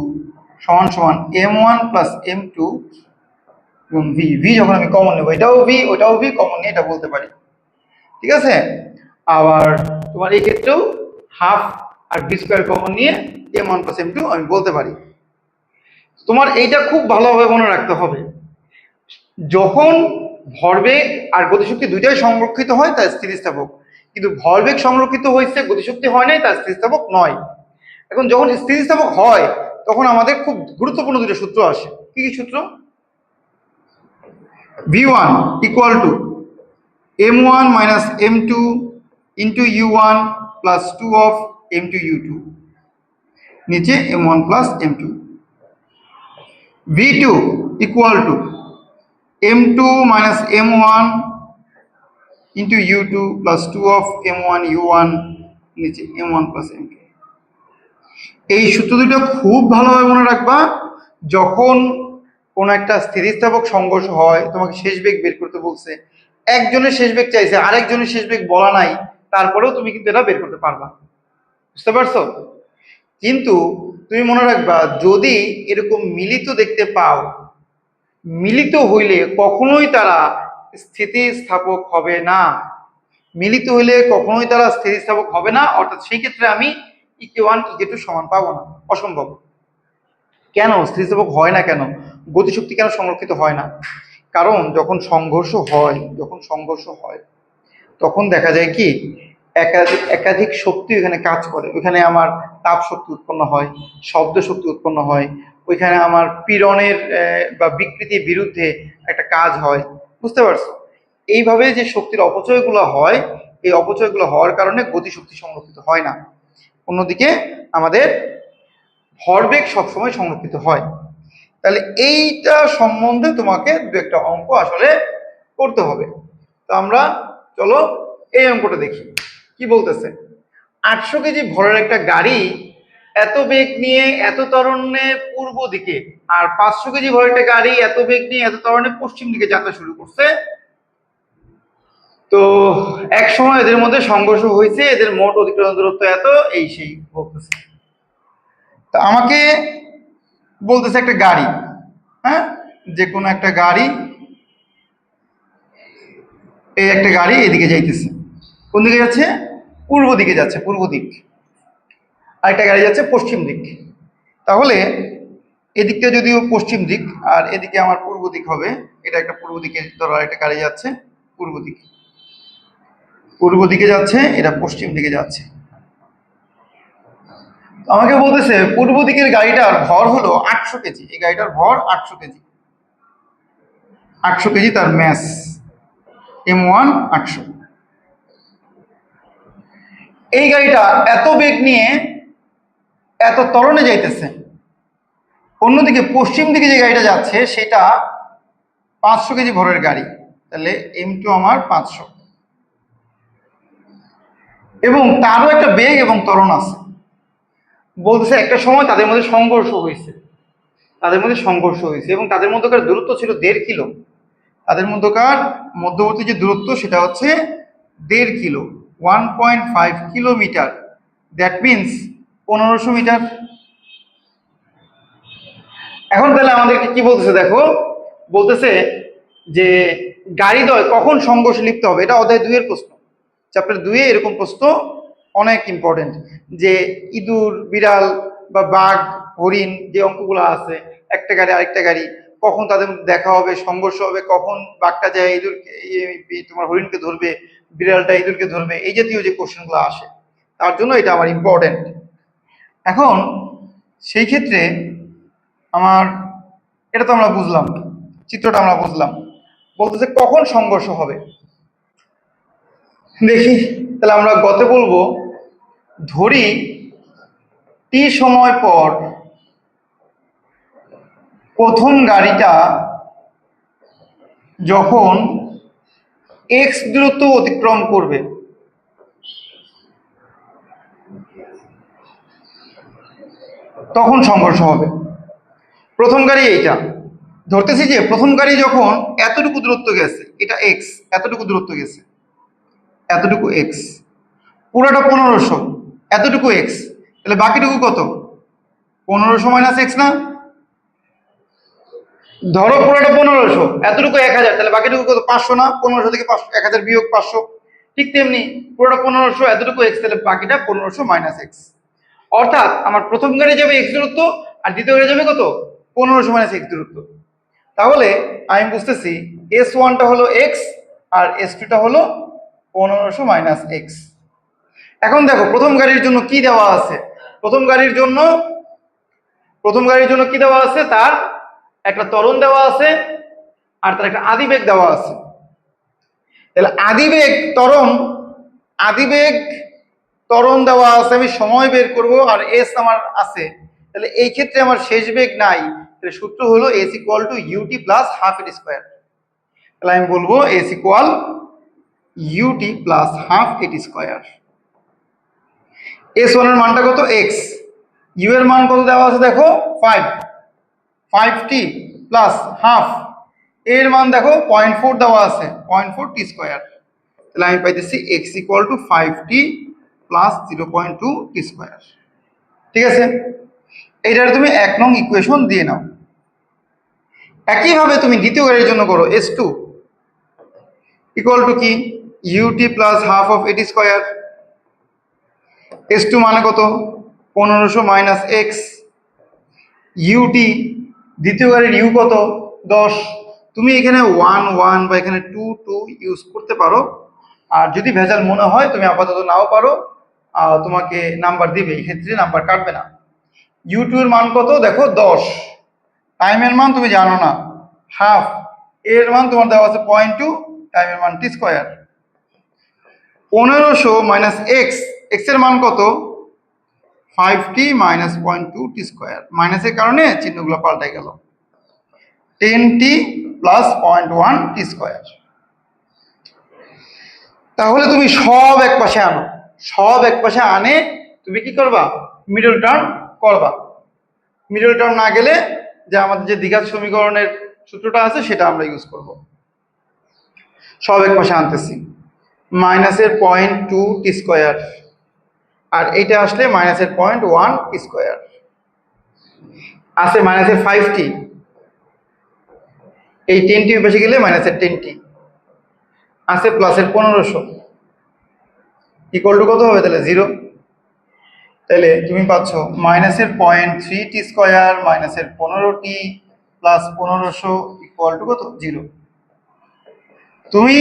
সমান সমান m1 প্লাস m2 এবং ভি যখন আমি কমন নেব, এটাও ভি ওটাও ভি, কমন নিয়ে এটা বলতে পারি। ঠিক আছে, আবার তোমার এই ক্ষেত্রেও হাফ আর ভি স্কোয়ার কমন নিয়ে m1 প্লাস m2 আমি বলতে পারি। তোমার এইটা খুব ভালোভাবে মনে রাখতে হবে, যখন ভরবেগ আর গতিশক্তি দুইটাই সংরক্ষিত হয় তা স্থিতিস্থাপক, কিন্তু ভরবেগ সংরক্ষিত হয়েছে গতিশক্তি হয় নাই তা স্থিতিস্থাপক নয়। এখন যখন স্থিতিস্থাপক হয় তখন আমাদের খুব গুরুত্বপূর্ণ দুটো সূত্র আসে। কি কি সূত্র? v1 equal to m1 minus m2 into u1 plus 2 of m2 u2, নিচে m1 plus m2। v2 equal to m2 minus m1 into u2 plus 2 of m1 u1, নিচে m1 প্লাস m2। এই সূত্র দুটো খুব ভালোভাবে মনে রাখবা। যখন কোন একটা স্থিতিস্থাপক সংঘর্ষ হয়, তোমাকে শেষ বেগ বের করতে বলছে, একজনের শেষ বেগ চাইছে, আরেকজনের শেষ বেগ বলা নাই, তারপরেও তুমি কিন্তু এটা বের করতে পারবা। বুঝতে পারছো? কিন্তু তুমি মনে রাখবা, যদি এরকম মিলিত দেখতে পাও, মিলিত হইলে কখনোই তারা স্থিতিস্থাপক হবে না। মিলিত হইলে কখনোই তারা স্থিতিস্থাপক হবে না, অর্থাৎ সেই ক্ষেত্রে আমি ইকে1 ইকে2 সমান পাবো না, অসম্ভব। কেন স্থিতিস্থাপক হয় না? কেন গতিশক্তি কেন সংরক্ষিত হয় না? কারণ যখন সংঘর্ষ হয় তখন দেখা যায় কি, একাধিক শক্তি এখানে কাজ করে। ওইখানে আমার তাপ শক্তি উৎপন্ন হয়, শব্দ শক্তি উৎপন্ন হয়, ওইখানে আমার পীড়নের বা বিকৃতির বিরুদ্ধে একটা কাজ হয়। বুঝতে পারছো? এইভাবে যে শক্তির অপচয়গুলো হয়, এই অপচয়গুলো হওয়ার কারণে গতিশক্তি সংরক্ষিত হয় না। অন্যদিকে আমাদের ভরবেগ সবসময় সংরক্ষিত হয়। তাহলে এইটা সম্বন্ধে তোমাকে দু একটা অঙ্ক আসলে করতে হবে। তো আমরা চলো এই অঙ্কটা দেখি কি বলতেছে। 800 কেজি ভরের একটা গাড়ি এত বেগ নিয়ে এত ত্বরণে পূর্ব দিকে, আর 500 কেজি ভরের একটা গাড়ি এত বেগ নিয়ে এত ত্বরণে পশ্চিম দিকে যাত্রা শুরু করছে। তো এক সময় এদের মধ্যে সংঘর্ষ হয়েছে, এদের মোট অতিক্রান্ত দূরত্ব এত, এই সেই বলতেছে। তো আমাকে বলতেছে একটা গাড়ি, হ্যাঁ, যে কোনো একটা গাড়ি, এই একটা গাড়ি এদিকে যাইতেছে। কোন দিকে যাচ্ছে? পূর্ব দিকে যাচ্ছে, পূর্ব দিক। আরেকটা গাড়ি যাচ্ছে পশ্চিম দিক। তাহলে এদিকটা যদিও পশ্চিম দিক আর এদিকে আমার পূর্ব দিক হবে, এটা একটা পূর্ব দিকে, ধরো একটা গাড়ি যাচ্ছে পূর্ব দিকে, পূর্ব দিকে যাচ্ছে, এটা পশ্চিম দিকে যাচ্ছে। আমাকে বলতেছে পূর্ব দিকের গাড়িটার ভর হলো 800 কেজি, এই গাড়িটার ভর 800 কেজি, 800 কেজি তার ম্যাস m1 800। এই গাড়িটা এত বেগ নিয়ে এত ত্বরণে যাইতেছে। অন্যদিকে পশ্চিম দিকে যে গাড়িটা যাচ্ছে সেটা 500 কেজি ভরের গাড়ি, তাহলে m2 আমার 500, এবং তারও একটা বেগ এবং ত্বরণ আছে। বলতেছে একটা সময় তাদের মধ্যে সংঘর্ষ হয়েছে, এবং তাদের মধ্যকার দূরত্ব ছিল 1.5 কিলো। তাদের মধ্যকার মধ্যবর্তী যে দূরত্ব সেটা হচ্ছে 1.5 kilo, 1.5 kilometre, that means 1500 metre. এখন তাহলে আমাদেরকে কি বলতেছে দেখো, বলতেছে যে গাড়িদ্বয় কখন সংঘর্ষে লিপ্ত হবে। এটা অধ্যায় 2 এর প্রশ্ন, চ্যাপ্টার 2 এ এরকম প্রশ্ন অনেক ইম্পর্টেন্ট, যে ইঁদুর, বিড়াল বা বাঘ, হরিণ, যে অঙ্কগুলো আছে, একটা গাড়ি আরেকটা গাড়ি, কখন তাদের দেখা হবে, সংঘর্ষ হবে, কখন বাঘটা যায় ইঁদুরকে, তোমার হরিণকে ধরবে, বিড়ালটা ইঁদুরকে ধরবে, এই জাতীয় যে কোশ্চেনগুলো আসে, তার জন্য এটা আমার ইম্পর্টেন্ট। এখন সেই ক্ষেত্রে আমার এটা তো আমরা বুঝলাম, চিত্রটা আমরা বুঝলাম। বলতেছে কখন সংঘর্ষ হবে, দেখি তাহলে আমরা গতে বলবো, ধরি টি সময় পর প্রথম গাড়িটা যখন এক্স দূরত্ব অতিক্রম করবে, তখন সংঘর্ষ হবে। প্রথম গাড়ি এইটা ধরতেছি, যে প্রথম গাড়ি যখন এতটুকু দূরত্ব গেছে, এটা এক্স, এতটুকু দূরত্ব গেছে, এতটুকু এক্স, পুরোটা 1500, এতটুকু এক্স, তাহলে বাকিটুকু কত? 1500 মাইনাস এক্স না? ধরো পুরোটা 1500, এতটুকু 1000, তাহলে বাকিটুকু কত? 500 না? 1500 থেকে 1000 বিয়োগ 500। ঠিক তেমনি পুরোটা 1500, এতটুকু এক্স, তাহলে বাকিটা 1500 মাইনাস এক্স। অর্থাৎ আমার প্রথম গাড়ি যাবে এক্স দূরত্ব, আর দ্বিতীয় গাড়ি যাবে কত? 1500 মাইনাস এক্স দূরত্ব। তাহলে আমি বুঝতেছি এস ওয়ানটা হলো এক্স আর এস টুটা হলো 1500 মাইনাস এক্স। এখন দেখো প্রথম গাড়ির জন্য কি দেওয়া আছে। প্রথম গাড়ির জন্য কি দেওয়া আছে? তার একটা ত্বরণ দেওয়া আছে আর তার একটা আদিবেগ দেওয়া আছে। তাহলে আদিবেগ ত্বরণ দেওয়া আছে, আমি সময় বের করব, আর এস আমার আছে। তাহলে এই ক্ষেত্রে আমার শেষ বেগ নাই, তাহলে সূত্র হলো s equal to u t plus half a t square. তাহলে আমি বলবো s equal u t plus half a t square. S one এর মানটা কত? এক্স। ইউ এর মান কত দেওয়া আছে দেখো? 5t plus half. এর মান দেখো 0.4 দেওয়া আছে, 0.4 টি স্কোয়ার। তাহলে আমি পাইতেছি x equal to 5t plus 0.2 T square. ঠিক আছে, এইটার তুমি 1 নং ইকুয়েশন দিয়ে নাও। একইভাবে তুমি দ্বিতীয় গাড়ির জন্য করো। এস টু ইকুয়াল টু কি? ইউটি প্লাস হাফ অফ এটি স্কোয়ার। এস টু মানে কত? 1500 মাইনাস এক্স। ইউটি দ্বিতীয় গাড়ির ইউ কত? 10। তুমি এখানে 1 1 বা এখানে 2 2 ইউজ করতে পারো, আর যদি ভেজাল মনে হয় তুমি আপাতত নাও পারো, তোমাকে নাম্বার দিবে, এই ক্ষেত্রে নাম্বার কাটবে না। ইউ টু এর মান কত দেখো? 10। টাইমের মান তুমি জানো না, হাফ। এর মান তোমার দেওয়া আছে 0.2, টাইমের মান টি স্কোয়ার। 1500 মাইনাস এক্স, এক্স এর মান কত? 5t মাইনাস 0.2 টি স্কোয়ার। মাইনাসের কারণে চিহ্নগুলো পাল্টে গেল। 10t প্লাস 0.1 টি স্কোয়ার। তাহলে তুমি সব এক পাশে আনো, সব এক পাশে আনে তুমি কি করবা? মিডল টার্ম করবা। মিডল টার্ম না গেলে যে আমাদের যে দ্বিঘাত সমীকরণের সূত্রটা আছে সেটা আমরা ইউজ করব। সব এক পাশে আনতেছি, মাইনাসের 0.2 টি স্কোয়ার, আর এইটা আসলে মাইনাসের 0.1 টি স্কোয়ার। আছে মাইনাসের 5t, এই 10t পাশে গেলে মাইনাসের 10t। আছে প্লাসের 1500 ইকুয়াল টু কত হবে? তাহলে 0। তাহলে তুমি পাচ্ছ মাইনাসের 0.3 টি স্কোয়ার মাইনাসের 15t প্লাস 1500 ইকুয়াল টু কত? 0। তুমি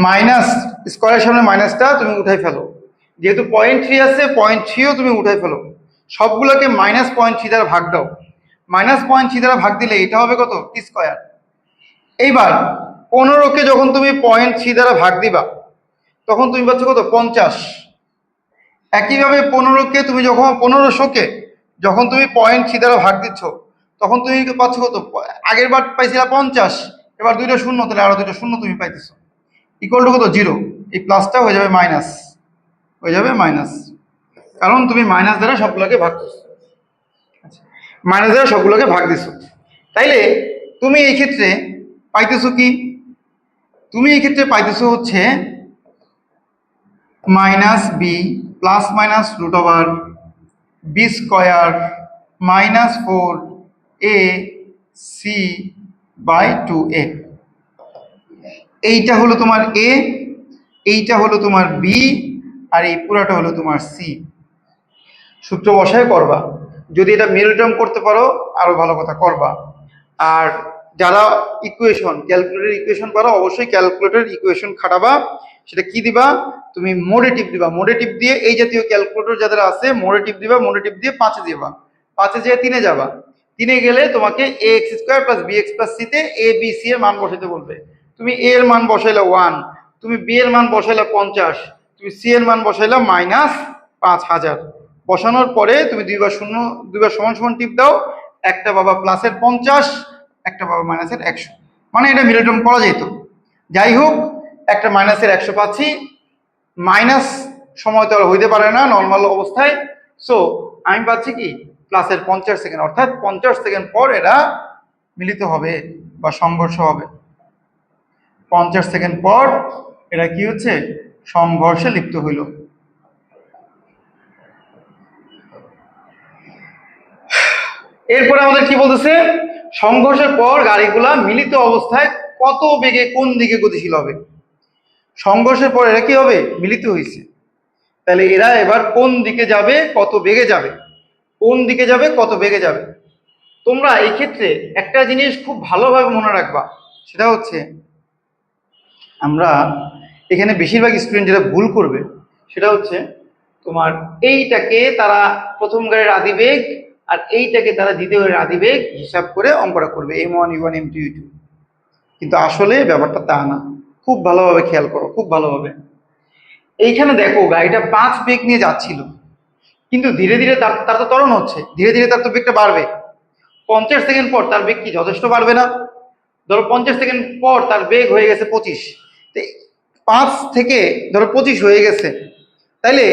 মাইনাস স্কোয়ারের সামনে মাইনাসটা তুমি উঠাই ফেলো, যেহেতু 0.3 আছে 0.3ও তুমি উঠাই ফেলো, সবগুলোকে -0.3 দ্বারা ভাগ দাও। -0.3 দ্বারা ভাগ দিলে এটা হবে কত? টি স্কোয়ার। এইবার 15কে যখন তুমি 0.3 দ্বারা ভাগ দিবা তখন তুমি পাচ্ছ কত? 50। একইভাবে 1500কে তুমি যখন তুমি 0.3 দ্বারা ভাগ দিচ্ছ তখন তুমি পাচ্ছ কত? আগের বার পাইছিলা 50, এবার দুইটা শূন্য, তাহলে আরো দুইটা শূন্য তুমি পাইতেছো, ইকুয়াল টু কত? 0। এই প্লাসটা হয়ে যাবে মাইনাস, কারণ তুমি মাইনাস দ্বারা সবগুলোকে ভাগ করছো, মাইনাস দ্বারা সবগুলোকে ভাগ দিছো। তাইলে তুমি এই ক্ষেত্রে পাইতেছো কি? তুমি এই ক্ষেত্রে পাইতেছো হচ্ছে minus b plus minus root over b square minus 4 a c by 2a। এইটা হলো তোমার এ, এইটা হলো তোমার বি, আর এই পুরাটা হলো তোমার সি। সূত্র বসায় করবা, যদি এটা মিডল টার্ম করতে পারো আরো ভালো কথা, করবা। আর যারা ক্যালকুলেটর ইকুয়েশন পারো অবশ্যই ক্যালকুলেটর ইকুয়েশন খাটাবা। সেটা কি দিবা? তুমি মোডে টিপ দিবা, মোডে টিপ দিয়ে এই জাতীয় ক্যালকুলেটর যাদের আছে মোডে টিপ দিবা, মোডে টিপ দিয়ে 5-এ দিবা, 5-এ যেয়ে 3-এ যাবা, 3-এ গেলে তোমাকে a x square plus b x plus সিতে এ বি সি এর মান বসাইতে বলবে। তুমি এ এর মান বসাইলা 1, তুমি বি এর মান বসাইলা 50, তুমি সি এর মান বসাইলা -5000। বসানোর পরে তুমি দুইবার সমান সমান টিপ দাও, একটা বাবা প্লাসের 50, একটা বাবা মাইনাসের 100, মানে এটা মিডল টার্ম করা যেত। যাই হোক, একটা মাইনাসের 100 পাচ্ছি, মাইনাস সময় তো আর হইতে পারে না নর্মাল অবস্থায়, সো আমি পাচ্ছি কি? প্লাসের 50 সেকেন্ড, অর্থাৎ 50 সেকেন্ড পর এরা মিলিত হবে বা সংঘর্ষ হবে। 50 সেকেন্ড পর এরা কি হচ্ছে? সংঘর্ষে লিপ্ত হইল। এরপরে আমাদের কি বলতেছে, সংঘর্ষের পর গাড়িগুলা মিলিত অবস্থায় কত বেগে কোন দিকে গতিশীল হবে। সংঘর্ষের পর এরা কি হবে, মিলিত হয়েছে, তাহলে এরা এবার কোন দিকে যাবে, কত বেগে যাবে, কোন দিকে যাবে, কত বেগে যাবে। তোমরা এই ক্ষেত্রে একটা জিনিস খুব ভালোভাবে মনে রাখবা, সেটা হচ্ছে আমরা এখানে বেশিরভাগ স্টুডেন্ট যেটা ভুল করবে সেটা হচ্ছে তোমার এইটাকে তারা প্রথম গাড়ির আদিবেগ আর এইটাকে তারা দ্বিতীয় গাড়ির আদিবেগ হিসাব করে অঙ্কটা করবে, M1 U1 M2 U2, কিন্তু আসলে ব্যাপারটা তা না। খুব ভালোভাবে খেয়াল করো, খুব ভালোভাবে। এইখানে দেখো গাড়িটা 5 বেগ নিয়ে যাচ্ছিল, কিন্তু ধীরে ধীরে তার তো ত্বরণ হচ্ছে, ধীরে ধীরে তার তো বেগটা বাড়বে। 50 সেকেন্ড পর তার বেগ কি যথেষ্ট বাড়বে না? ধরো 50 সেকেন্ড পর তার বেগ হয়ে গেছে 25, 5 থেকে ধরো 25 হয়ে গেছে, তাইলে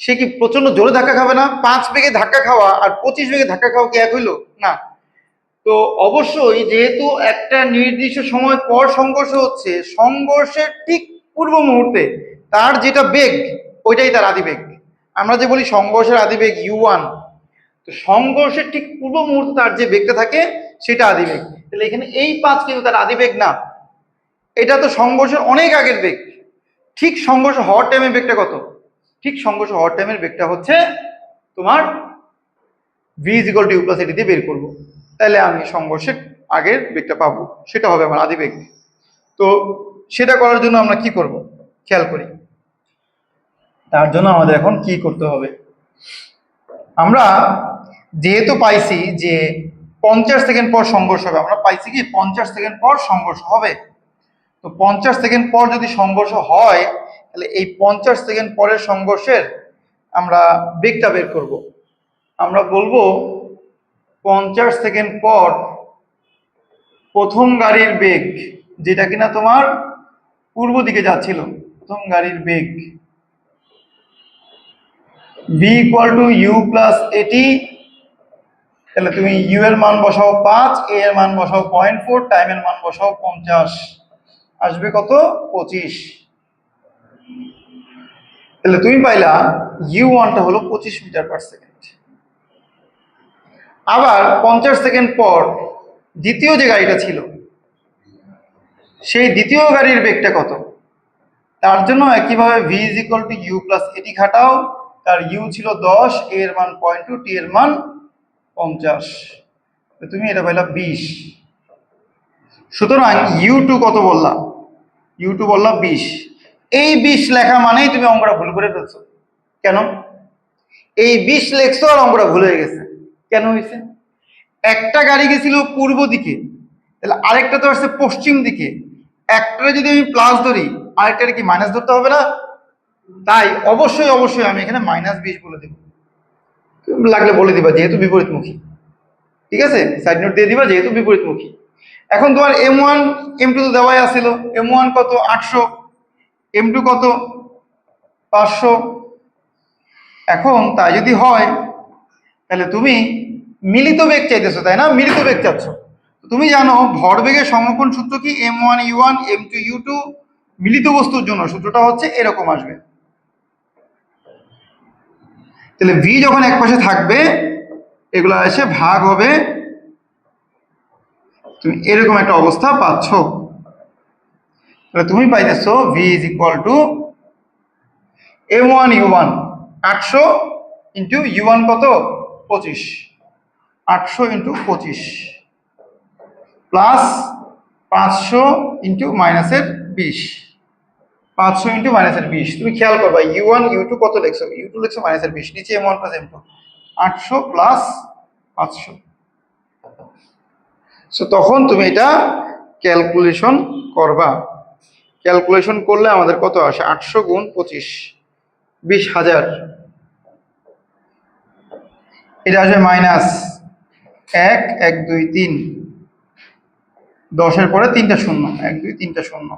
সে কি প্রচন্ড জোরে ধাক্কা খাবে না? 5 বেগে ধাক্কা খাওয়া আর 25 বেগে ধাক্কা খাওয়া কি এক হইলো না? তো অবশ্যই যেহেতু একটা নির্দিষ্ট সময় পর সংঘর্ষ হচ্ছে, সংঘর্ষের ঠিক পূর্ব মুহূর্তে তার যেটা বেগ ওইটাই তার আদিবেগ। আমরা যে বলি সংঘর্ষের আদিবেগ U1, তো সংঘর্ষের ঠিক পূর্ব মুহূর্তে তার যে বেগটা থাকে সেটা আদিবেগ। তাহলে এখানে এই 5 কিন্তু তার আদিবেগ না, এটা তো সংঘর্ষের অনেক আগের বেগ। ঠিক সংঘর্ষ হওয়ার টাইমের বেগটা কত? ঠিক সংঘর্ষ হওয়ার টাইমের বেগটা হচ্ছে তোমার v = u + at দিয়ে বের করবো, তাহলে আমি সংঘর্ষের আগের বেগটা পাবো, সেটা হবে আমার আদিবেগ। তো সেটা করার জন্য আমরা কি করব, খেয়াল করি। তার জন্য আমাদের এখন কি করতে হবে, আমরা যেহেতু পাইছি যে 50 সেকেন্ড পর সংঘর্ষ হবে, আমরা পাইছি কি 50 সেকেন্ড পর সংঘর্ষ হবে। তো 50 সেকেন্ড পর যদি সংঘর্ষ হয়, তাহলে এই 50 সেকেন্ড পরের সংঘর্ষের আমরা বেগটা বের করব। আমরা বলবো 50 সেকেন্ড পর প্রথম গাড়ির বেগ, যেটা কিনা তোমার পূর্ব দিকে যাচ্ছিল, প্রথম গাড়ির বেগ v = u + at, তাহলে তুমি u এর মান বসাও 5, a এর মান বসাও 0.4, টাইমের মান বসাও 50, আসবে কত? 25। তাহলে তুমি পাইলা u1 টা হলো 25 মিটার/সেকেন্ড। আবার 50 সেকেন্ড পর দ্বিতীয় যে গাড়িটা ছিল সেই দ্বিতীয় গাড়ির বেগটা কত? তার জন্য একইভাবে v = u + at খাটাও, তার u ছিল 10, a এর মান 0.2, t এর মান 50, তুমি এটা পাইলা 20। সুতরাং u2 কত বললাম? u2 বললাম 20। এই 20 লেখা মানেই তুমি অঙ্কটা ভুল করে ফেলছো। কেন? এই 20 লেখছো আর অঙ্কটা ভুল হয়ে গেছে। কেন হয়েছে? একটা গাড়ি গেছিল পূর্ব দিকে, তাহলে আরেকটা তো আসছে পশ্চিম দিকে। একটা যদি আমি প্লাস ধরি, আরেকটা কি মাইনাস ধরতে হবে না? তাই অবশ্যই অবশ্যই আমি এখানে -20 বলে দেব, লাগলে বলে দিবা যেহেতু বিপরীতমুখী। ঠিক আছে, সাইড নোট দিয়ে দিবা যেহেতু বিপরীতমুখী। এখন তোমার M1 M2 তো দেওয়াই আছিল, M1 কত? 800, M2 কত? 500। এখন তাই যদি হয় তাহলে তুমি মিলিত বেগ চাইতেছো, তাই না? মিলিত বেগ চাচ্ছ। তুমি জানো ভরবেগের সংরক্ষণ সূত্র কি? M1 U1 M2 U2 মিলিত বস্তুর জন্য সূত্রটা হচ্ছে এরকম আসবে। তাহলে v যখন এক পাশে থাকবে এগুলো এসে ভাগ হবে, তুমি এরকম একটা অবস্থা পাচ্ছ। তাহলে তুমি পাইতেছো v = M1 U1 800 into U1 কত? 25, 800 ইন্টু 25 প্লাস 500 ইন্টু -20, 500 ইন্টু -20। তুমি খেয়াল করবা U1 U2 কত লিখছো? U2 লিখছো -20, নিচে M1 + M2, 800 প্লাস 500। সো তখন তুমি এটা ক্যালকুলেশন করবা। ক্যালকুলেশন করলে আমাদের কত আসে? 800 গুণ 25, 20,000। এটা আসবে -1 1 2 3, 10-এর পরে 3টা শূন্য, 1 2 3টা শূন্য,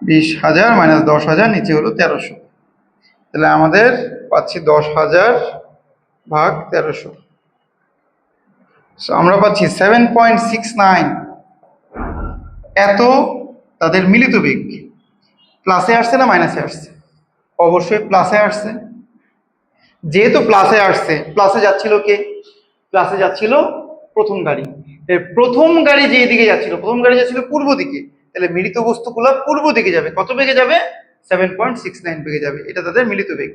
20,000 - 10,000, নিচে হলো 1300। তাহলে আমাদের পাচ্ছি 10,000 ভাগ 1300। আমরা পাচ্ছি 7.69। এত তাদের মিলিত বেগ। প্লাসে আসছে না মাইনাসে আসছে? অবশ্যই প্লাসে আসছে। যেহেতু প্লাসে আসছে, প্লাসে যাচ্ছিল কে? প্লাসে যাচ্ছিল প্রথম গাড়ি। প্রথম গাড়ি যে দিকে যাচ্ছিল, প্রথম গাড়ি যাচ্ছিল পূর্ব দিকে, তাহলে মিলিত বস্তুগুলো পূর্ব দিকে যাবে। কত বেগে যাবে? 7.69 বেগে যাবে। এটা তাদের মিলিত বেগ।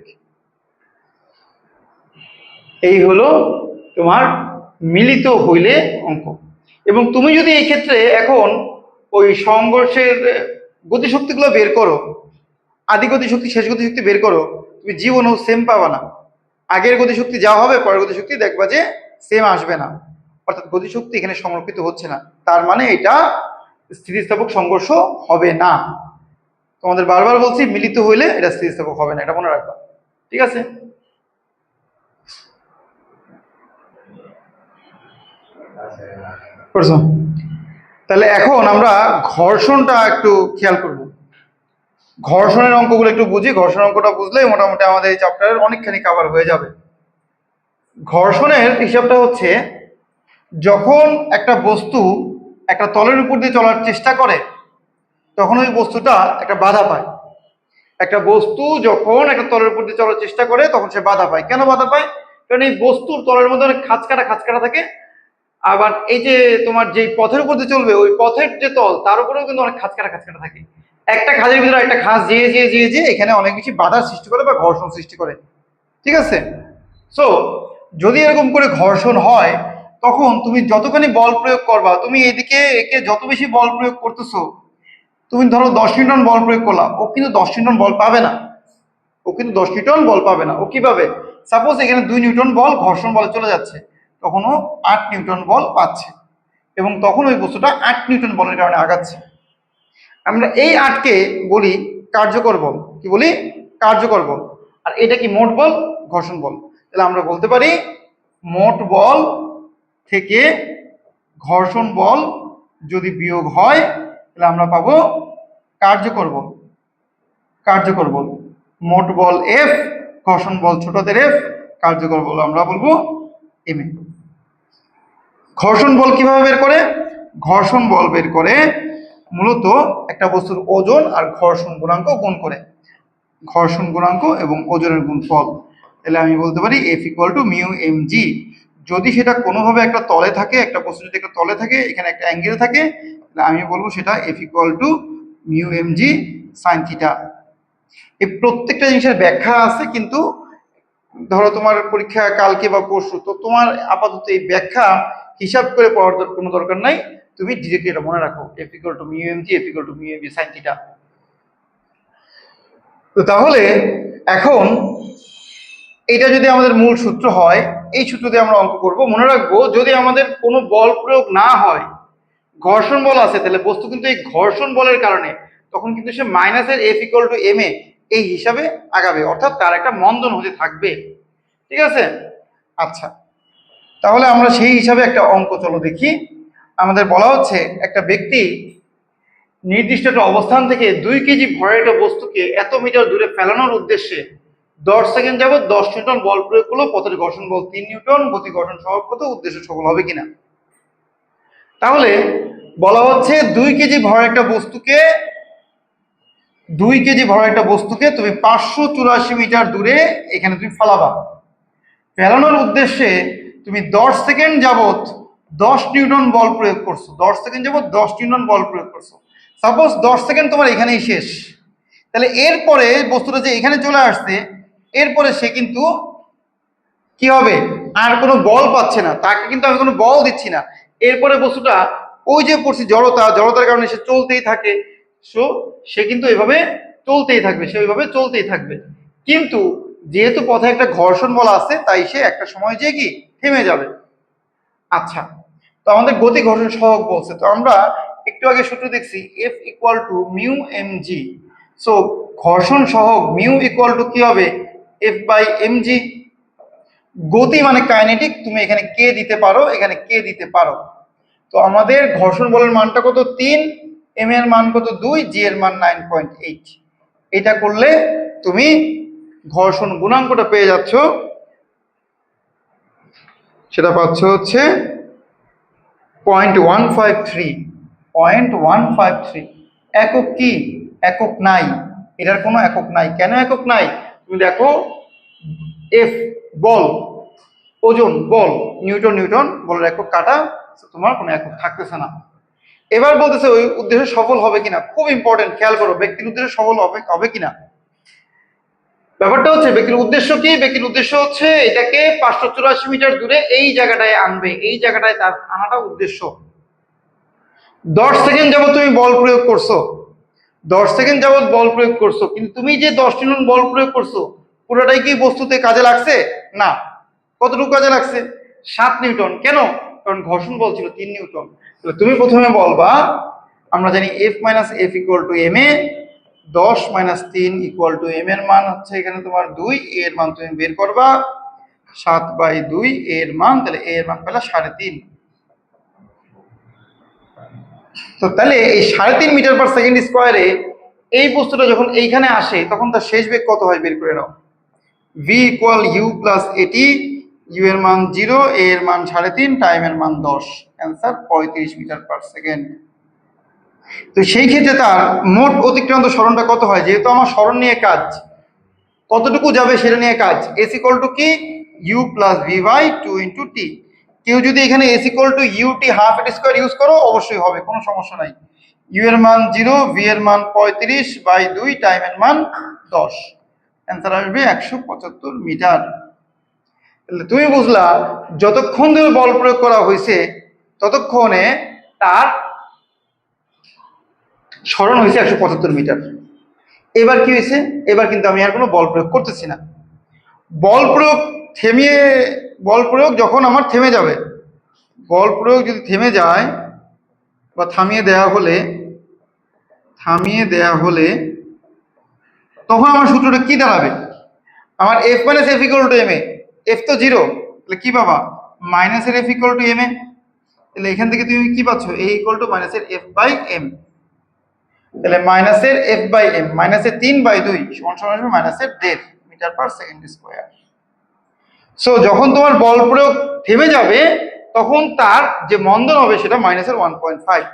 এই হলো তোমার মিলিত হইলে অঙ্ক। এবং তুমি যদি এই ক্ষেত্রে এখন ওই সংঘর্ষের গতিশক্তিগুলো বের করো, আদি গতিশক্তি শেষ গতিশক্তি বের করো, তুমি জীবনেও সেম পাবা না। আগের গতিশক্তি যা হবে, পরের গতিশক্তি দেখবা যে সেম আসবে না। অর্থাৎ গতিশক্তি এখানে সংরক্ষিত হচ্ছে না, তার মানে এটা স্থিতিস্থাপক সংঘর্ষ হবে না। তোমাদের বারবার বলছি, মিলিত হইলে এটা স্থিতিস্থাপক হবে না, এটা মনে রাখবা। ঠিক আছে? করছো? তাহলে এখন আমরা ঘর্ষণটা একটু খেয়াল করব। ঘর্ষণের অঙ্কগুলো একটু বুঝি। ঘর্ষণ অঙ্কটা বুঝলে মোটামুটি আমাদের এই চ্যাপ্টারের অনেকখানি কভার হয়ে যাবে। ঘর্ষণের হিসাবটা হচ্ছে, যখন একটা বস্তু একটা তলের উপর দিয়ে চলার চেষ্টা করে, তখন ওই বস্তুটা একটা বাধা পায়। একটা বস্তু যখন একটা তলের উপর দিয়ে চলার চেষ্টা করে, তখন সে বাধা পায়। কেন বাধা পায়? কারণ এই বস্তুর তলের মধ্যে অনেক খাঁজকাটা খাঁজকাটা থাকে। আবার এই যে তোমার যে পথের উপর দিয়ে চলবে, ওই পথের যে তল, তার উপরেও কিন্তু অনেক খাঁজকাটা খাঁজকাটা থাকে। একটা খাঁজের ভিতরে একটা খাঁজ যেয়ে এখানে অনেক বেশি বাধার সৃষ্টি করে বা ঘর্ষণ সৃষ্টি করে। ঠিক আছে? সো যদি এরকম করে ঘর্ষণ হয়, তখন তুমি যতখানি বল প্রয়োগ করবা, তুমি এদিকে একে যত বেশি বল প্রয়োগ করতেছো, তুমি ধরো 10 নিউটন বল প্রয়োগ করলা, ও কিন্তু 10 নিউটন বল পাবে না। ও কিন্তু 10 নিউটন বল পাবে না। ও কি পাবে? সাপোজ এখানে 2 নিউটন বল ঘর্ষণ বলে চলে যাচ্ছে, তখন ও 8 নিউটন বল পাচ্ছে, এবং তখন ওই বস্তুটা 8 নিউটন বলের কারণে আগাচ্ছে। আমরা এই 8কে বলি কার্যকর বল। কি বলি? কার্যকর বল। আর এটা কি মোট বল? ঘর্ষণ বল। তাহলে আমরা বলতে পারি, মোট বল থেকে ঘর্ষণ বল যদি বিয়োগ হয়, তাহলে আমরা পাবো কার্যকর বল। কার্যকর বল, মোট বল এফ, ঘর্ষণ বল ছোটদের এফ, কার্যকর বল আমরা বলবো এম এ। ঘর্ষণ বল কিভাবে বের করে? ঘর্ষণ বল বের করে মূলত একটা বস্তুর ওজন আর ঘর্ষণ গুণাঙ্ক গুণ করে। ঘর্ষণ গুণাঙ্ক এবং ওজনের গুণফল। তাহলে আমি বলতে পারি f equal to mu M g. যদি সেটা কোনোভাবে একটা তলে থাকে, একটা বস্তু যদি একটা তলে থাকে, এখানে একটা অ্যাঙ্গেল থাকে, তাহলে আমি বলবো সেটা f equal to mu M g sine theta. এই প্রত্যেকটা জিনিসের ব্যাখ্যা আছে, কিন্তু ধরো তোমার পরীক্ষা কালকে বা পরশু, তো তোমার আপাতত এই ব্যাখ্যা হিসাব করে পড়ার কোনো দরকার নাই। তুমি ডিরেক্টলি এটা মনে রাখো, f equal to mu M g, f equal to mu M g sine theta. তো তাহলে এখন এটা যদি আমাদের মূল সূত্র হয়, এই সূত্র দিয়ে আমরা অঙ্ক করব। মনে রাখবো, যদি আমাদের কোনো বল প্রয়োগ না হয়, ঘর্ষণ বল আছে, তাহলে বস্তু কিন্তু এই ঘর্ষণ বলের কারণে তখন কিন্তু সে মাইনাসের এফ ইকুয়াল টু এম এ এই হিসাবে আগাবে, অর্থাৎ তার একটা মন্দন হতে থাকবে। ঠিক আছে? আচ্ছা, তাহলে আমরা সেই হিসাবে একটা অঙ্ক চলো দেখি। আমাদের বলা হচ্ছে, একটা ব্যক্তি নির্দিষ্ট একটা অবস্থান থেকে 2 কেজি ভরের একটা বস্তুকে এত মিটার দূরে ফেলানোর উদ্দেশ্যে 10 সেকেন্ড যাবত 10 নিউটন বল প্রয়োগ করলো। পথের ঘর্ষণ বল 3 নিউটন, গতি ঘর্ষণ সহগ কত, উদ্দেশ্য সফল হবে কিনা। তাহলে বলা হচ্ছে 2 কেজি ভরের একটা বস্তুকে, 2 কেজি ভরের একটা বস্তুকে তুমি 584 মিটার দূরে এখানে তুমি ফেলাবা। ফেলানোর উদ্দেশ্যে তুমি 10 সেকেন্ড যাবত 10 নিউটন বল প্রয়োগ করছো। 10 সেকেন্ড যাবত 10 নিউটন বল প্রয়োগ করছো। সাপোজ 10 সেকেন্ড তোমার এখানেই শেষ। তাহলে এরপরে বস্তুটা যে এখানে চলে আসছে, এরপরে সে কিন্তু কি হবে? আর কোনো বল পাচ্ছে না, তাকে কিন্তু আমি কোনো বল দিচ্ছি না। এরপরে বস্তুটা ওই যে পড়ছি জড়তা, জড়তার কারণে সে চলতেই থাকে। সো সে কিন্তু এভাবে চলতেই থাকবে, সে ওইভাবে চলতেই থাকবে। কিন্তু যেহেতু পথে একটা ঘর্ষণ বল আছে, তাই সে একটা সময় যেয়ে কি থেমে যাবে। আচ্ছা, তো আমাদের গতি ঘর্ষণ সহগ বলছে, তো আমরা একটু আগে সূত্র দেখছি f equal to mu M g. So ঘর্ষণ সহগ মিউ ইকুয়াল টু কি হবে? F by m g. গতি মানে কাইনেটিক, তুমি এখানে কে দিতে পারো, এখানে কে দিতে পারো। তো আমাদের ঘর্ষণ বলের মানটা কত? 3, এম এর মান কত? 2, জি এর মান 9.8। এটা করলে তুমি ঘর্ষণ গুণাঙ্কটা পেয়ে যাচ্ছ, সেটা পাচ্ছ হচ্ছে 0.153। 0.153 একক কি? একক নাই, এটার কোনো একক নাই। কেন একক নাই? তুমি দেখো, এফ বল, ওজন বল, নিউটন নিউটন, বলের একক কাটা, তোমার কোনো একক থাকতেছে না। এবার বলতেছে ওই উদ্দেশ্য সফল হবে কিনা, খুব ইম্পর্টেন্ট, খেয়াল করো ব্যক্তির উদ্দেশ্য সফল হবে কিনা। ব্যাপারটা হচ্ছে ব্যক্তির উদ্দেশ্য কি, ব্যক্তির উদ্দেশ্য হচ্ছে এটাকে 584 মিটার দূরে এই জায়গাটায় আনবে, এই জায়গাটায় তার আনাটা উদ্দেশ্য। 10 সেকেন্ড যাবত তুমি বল প্রয়োগ করছো, 10 সেকেন্ড যাবত বল প্রয়োগ করছো, কিন্তু তুমি যে 10 নিউটন বল প্রয়োগ করছো পুরোটাই কি বস্তুতে কাজে লাগছে? না। কতটুকু কাজে লাগছে? 7 নিউটন। কেন? কারণ ঘর্ষণ বল ছিল 3 নিউটন। তাহলে তুমি প্রথমে বলবা, আমরা জানি F minus f equal to m a, 10 minus 3 equal to m এর মান হচ্ছে এখানে তোমার 2, এর মান তুমি বের করবা 7/2 এর মান, তাহলে এর মান পেলা 3.5। তো তাহলে এই 3.5 মিটার পার সেকেন্ড স্কোয়ারে এই বস্তুটা যখন এইখানে আসে তখন তার শেষ বেগ কত হয় বের করে নাও। v ইকুয়াল ইউ প্লাস এটি, ইউ এর মান 0, এ এর মান 3.5, টাইমের মান 10, অ্যান্সার 35 মিটার পার সেকেন্ড। তো সেই ক্ষেত্রে তার মোট অতিক্রান্ত সরণটা কত হয়? যেহেতু আমার সরণ নিয়ে কাজ, কতটুকু যাবে সেটা নিয়ে কাজ। এস ইকুয়াল টু কি? U plus v by 2 into t. কেউ যদি এখানে s equal to u t half এর স্কোয়ার ইউজ করো অবশ্যই হবে, কোনো সমস্যা নাই। ইউ এর মান 0, ভি এর মান 35/2, টাইমের মান 10, অ্যান্সার আসবে 175 মিটার। তাহলে তুমি বুঝলা যতক্ষণ ধরে বল প্রয়োগ করা হয়েছে ততক্ষণে তার সরণ হয়েছে 175 মিটার। এবার কি হয়েছে? এবার কিন্তু আমি আর কোনো বল প্রয়োগ করতেছি না। বল প্রয়োগ থেমিয়ে, বল প্রয়োগ যখন আমার থেমে যাবে, বল প্রয়োগ যদি থেমে যায় বা থামিয়ে দেয়া হলে তখন আমার সূত্রটা কি দাঁড়াবে? আমার f minus f equal to m a, f তো 0, তাহলে কি পাবা? মাইনাসের f equal to m a. তাহলে এখান থেকে তুমি কি পাচ্ছ? এ ইকুয়াল টু মাইনাসের এফ বাই এম। তাহলে মাইনাসের এফ বাই এম, মাইনাসের 3/2 সমান সমান আসবে মাইনাসের 1.5 metre per second square. So যখন তোমার বল প্রয়োগ থেমে যাবে তখন তার যে মন্দন হবে সেটা মাইনাসের 1.5।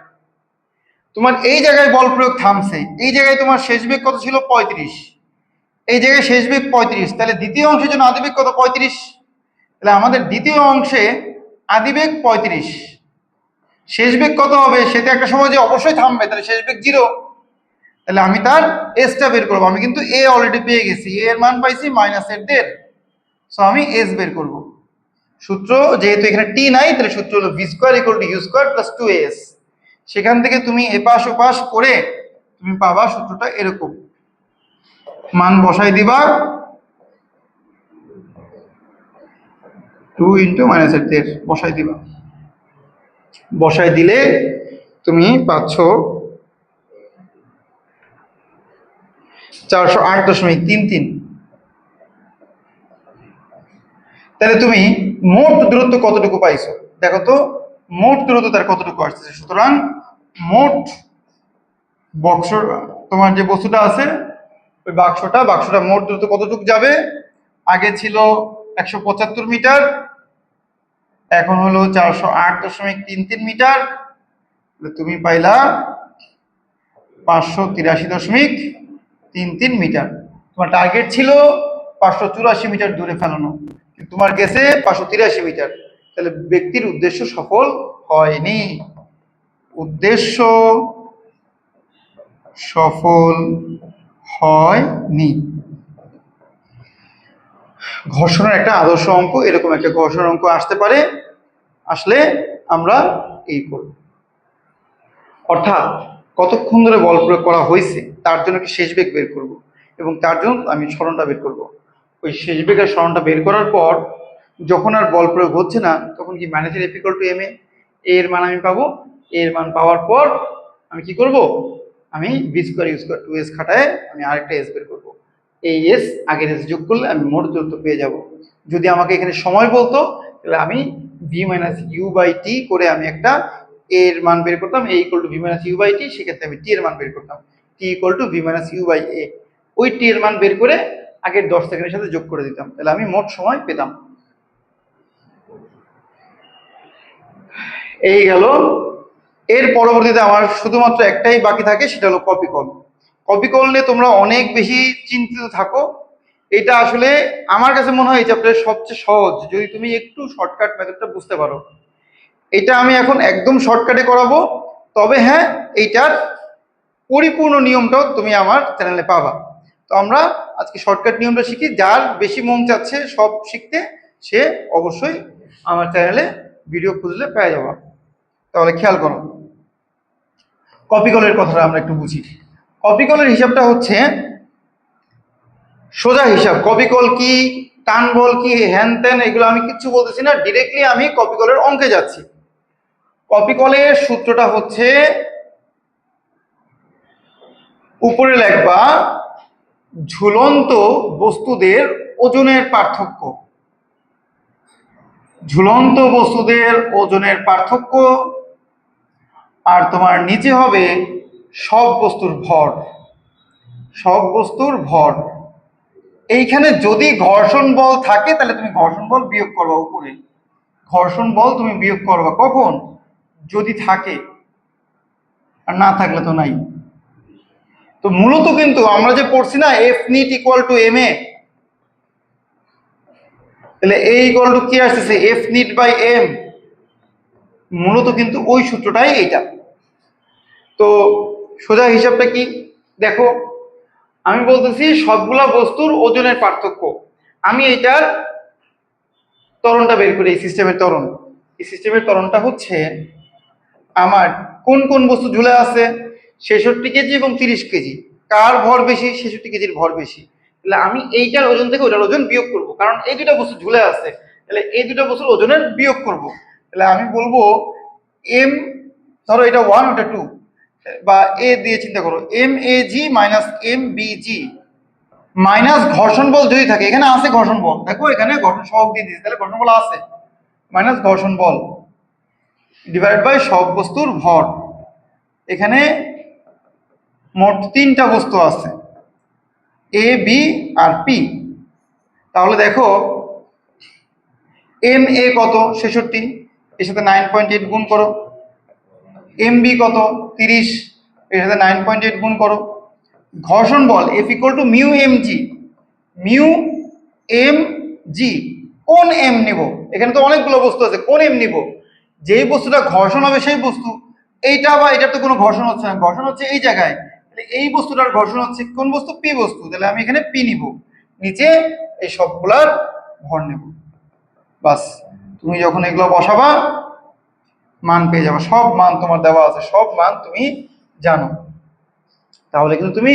তোমার এই জায়গায় বল প্রয়োগ থামছে, এই জায়গায় তোমার শেষ বেগ কত ছিল? 35। এই জায়গায় শেষ বেগ 35, তাহলে দ্বিতীয় অংশের জন্য আদিবেগ কত? 35। তাহলে আমাদের দ্বিতীয় অংশে আদিবেগ 35, শেষ বেগ কত হবে? সেটা একটা সময় যে অবশ্যই থামবে, তাহলে শেষ বেগ 0। তাহলে আমি তার এসটা বের করবো। আমি কিন্তু এ অলরেডি পেয়ে গেছি, এ এর মান পাইছি মাইনাসের 1.5, সো আমি এস বের করব। সূত্র যেহেতু এখানে টি নাই, তাহলে সূত্র হলো v square equal to u square plus 2as। সেখান থেকে তুমি এপাশ ওপাশ করে তুমি পাবা সূত্রটা এরকম, মান বসাই দিবা 2 ইন্টু মাইনাসের 1.5 বসাই দিবা। বসাই দিলে তুমি পাচ্ছ 408.33। তাহলে তুমি মোট দূরত্ব কতটুকু পাইছো দেখো তো, মোট দূরত্ব তার কতটুকু আসছে। সুতরাং মোট বক্স, তোমার যে বস্তুটা আছে ওই বাক্সটা মোট দূরত্ব কতটুকু যাবে? আগে ছিল 175 মিটার, এখন হলো 408.33 মিটার। তুমি পাইলা 583.33 মিটার। তোমার টার্গেট ছিল 584 মিটার দূরে ফেলানো, তোমার গেছে 583 মিটার। তাহলে ব্যক্তির উদ্দেশ্য সফল হয়নি, উদ্দেশ্য সফল হয়নি। ঘর্ষণের একটা আদর্শ অঙ্ক, এরকম একটা ঘর্ষণ অঙ্ক আসতে পারে, আসলে আমরা এই করব। অর্থাৎ কতক্ষণ ধরে বল প্রয়োগ করা হয়েছে তার জন্য কি শেষ বেগ বের করব, এবং তার জন্য আমি সরণটা বের করব। ওই শেষ বেগের সরণটা বের করার পর যখন আর বল প্রয়োগ হচ্ছে না তখন কি মাইনাসের এফ ইকুয়াল টু এম এ, এর মান আমি পাবো। এর মান পাওয়ার পর আমি কি করব? আমি V square you square 2s খাটায় আমি আরেকটা এস বের করব। এই এস আগের এস যোগ করলে আমি মোট দূরত্ব পেয়ে যাব। যদি আমাকে এখানে সময় বলতো তাহলে আমি v minus u by t করে আমি একটা এর মান বের করতাম, a equal to v minus u by t, সেক্ষেত্রে আমি টি এর মান বের করতাম, t equal to v minus u by a. ওই টি এর মান বের করে আগের 10 সেকেন্ডের সাথে যোগ করে দিতাম, তাহলে আমি মোট সময় পেতাম। এই গেল। এর পরবর্তীতে আমার শুধুমাত্র একটাই বাকি থাকে, সেটা হলো কপি কল। কপি কল নিয়ে তোমরা অনেক বেশি চিন্তিত থাকো, এটা আসলে আমার কাছে মনে হয় এই চ্যাপ্টারের সবচেয়ে সহজ, যদি তুমি একটু শর্টকাট মেথডটা বুঝতে পারো। এটা আমি এখন একদম শর্টকাটে করাবো, তবে হ্যাঁ এইটার পরিপূর্ণ নিয়মটাও তুমি আমার চ্যানেলে পাবা। তো আমরা আজকে শর্টকাট নিয়মটা শিখি, যার বেশি মন চাচ্ছে সব শিখতে সে অবশ্যই আমার চ্যানেলে ভিডিও খুঁজলে পেয়ে যাবা। তাহলে খেয়াল করো, কপি কলের কথাটা আমরা একটু বুঝি। কপি কলের হিসাবটা হচ্ছে সোজা হিসাব। কপি কল কি, টান বল কি, হ্যান ত্যান এগুলো আমি কিচ্ছু বলতেছি না, ডিরেক্টলি আমি কপি কলের অঙ্কে যাচ্ছি। কপি কলের সূত্রটা হচ্ছে উপরে লেখবা ঝুলন্ত বস্তুদের ওজনের পার্থক্য। ঝুলন্ত বস্তুদের ওজনের পার্থক্য, আর তোমার নিচে হবে সব বস্তুর ভর। সব বস্তুর ভর। এইখানে যদি ঘর্ষণ বল থাকে তাহলে তুমি ঘর্ষণ বল বিয়োগ করবা উপরে। ঘর্ষণ বল তুমি বিয়োগ করবা কখন? যদি থাকে, আর না থাকলে তো নাই। তো মূলত কিন্তু আমরা যে পড়ছি না F net equal to m a, তাহলে এ ইকুয়াল টু কি আসতেছে এফ নিট বাই এম, মূলত কিন্তু ওই সূত্রটাই এইটা। তো সোজা হিসাবটা কি দেখো, আমি বলতেছি সবগুলা বস্তুর ওজনের পার্থক্য। আমি এইটার ত্বরণটা বের করি, এই সিস্টেমের ত্বরণ। এই সিস্টেমের ত্বরণটা হচ্ছে আমার কোন কোন বস্তু ঝুলে আছে, 66 কেজি এবং 30 কেজি, কার ভর বেশি? 66 কেজির ভর বেশি। তাহলে আমি এইটার ওজন থেকে ওটার ওজন বিয়োগ করব, কারণ এই দুটা বস্তু ঝুলে আছে, তাহলে এই দুটা বস্তুর ওজনের বিয়োগ করব। তাহলে আমি বলবো এম, ধরো এটা 1 ওটা 2, বা এ দিয়ে চিন্তা করো, M A G minus M B G minus ঘর্ষণ বল যদি থাকে, এখানে আছে ঘর্ষণ বল, দেখো এখানে ঘর্ষণ সহগ দিয়ে দিয়েছে, তাহলে ঘর্ষণ বল আছে, মাইনাস ঘর্ষণ বল ডিভাইড বাই সব বস্তুর ভর। এখানে মোট 3টা বস্তু আছে, এ বি আর পি। তাহলে দেখো এম এ কত 66, এর সাথে 9.8 গুণ করো। এম বি কত 30, এর সাথে 9.8 গুণ করো। ঘর্ষণ বল F equal to mu M G. Mu M G, কোন এম নিব? এখানে তো অনেকগুলো বস্তু আছে, কোন এম নিব? যেই বস্তুটা ঘর্ষণ হবে সেই বস্তু। এইটা বা এটার তো কোনো ঘর্ষণ হচ্ছে না, ঘর্ষণ হচ্ছে এই জায়গায়, তাহলে এই বস্তুটার ঘর্ষণ হচ্ছে কোন বস্তু? পি বস্তু, তাহলে আমি এখানে পি নিব, নিচে এই সবগুলার ভর নেব। বাস, তুমি যখন এগুলো বসাবা মান পেয়ে যাবে, সব মান তোমার দেওয়া আছে, সব মান তুমি জানো, তাহলে কিন্তু তুমি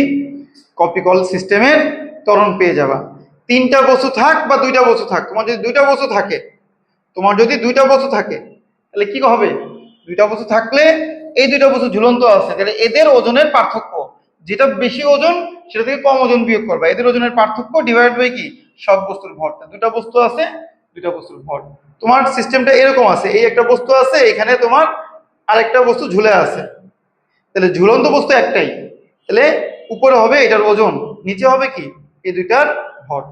কপি কল সিস্টেমের ত্বরণ পেয়ে যাবা। 3টা বস্তু থাক বা 2টা বস্তু থাক, তোমার যদি 2টা বস্তু থাকে, তাহলে কি হবে? 2টা বস্তু থাকলে এই 2টা বস্তু ঝুলন্ত আছে, তাহলে এদের ওজনের পার্থক্য, যেটা বেশি ওজন সেটা থেকে কম ওজন বিয়োগ করবা, এদের ওজনের পার্থক্য ডিভাইড বাই কি সব বস্তুর ভর। 2টা বস্তু আছে, 2টা বস্তুর ভর। তোমার সিস্টেমটা এরকম আছে, এই একটা বস্তু আছে, এখানে তোমার আরেকটা বস্তু ঝুলে আছে, তাহলে ঝুলন্ত বস্তু একটাই, তাহলে উপরে হবে এটার ওজন, নিচে হবে কি এই দুইটার ভর।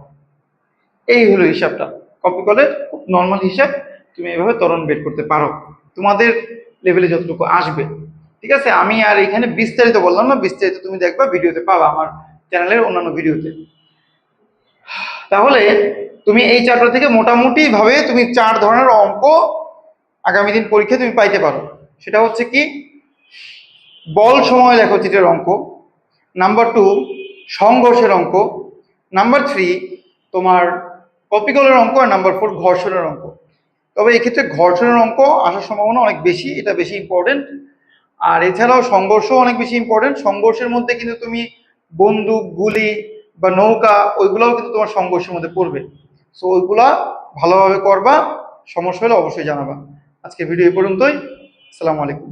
এই হলো হিসাবটা, কপি কলের খুব নর্মাল হিসাব। তুমি এইভাবে ত্বরণ বের করতে পারো তোমাদের লেভেলে যতটুকু আসবে। ঠিক আছে, আমি আর এখানে বিস্তারিত বললাম না, বিস্তারিত তুমি দেখবা ভিডিওতে পাবা আমার চ্যানেলের অন্যান্য ভিডিওতে। তাহলে তুমি এই চ্যাপ্টার থেকে মোটামুটি ভাবে তুমি 4 ধরনের অঙ্ক আগামী দিন পরীক্ষায় তুমি পাইতে পারো। সেটা হচ্ছে কি, বল সময় লেখচিত্রের অঙ্ক, নাম্বার 2 সংঘর্ষের অঙ্ক, নাম্বার 3 তোমার কপি কলের অঙ্ক, আর নাম্বার 4 ঘর্ষণের অঙ্ক। তবে এক্ষেত্রে ঘর্ষণের অঙ্ক আসার সম্ভাবনা অনেক বেশি, এটা বেশি ইম্পর্টেন্ট। আর এছাড়াও সংঘর্ষ অনেক বেশি ইম্পর্টেন্ট। সংঘর্ষের মধ্যে কিন্তু তুমি বন্দুক, গুলি বা নৌকা ওইগুলোও কিন্তু তোমার সংঘর্ষের মধ্যে পড়বে। সো ওইগুলা ভালোভাবে করবা, সমস্যা হলে অবশ্যই জানাবা। আজকে ভিডিও এই পর্যন্তই। আসসালামু আলাইকুম।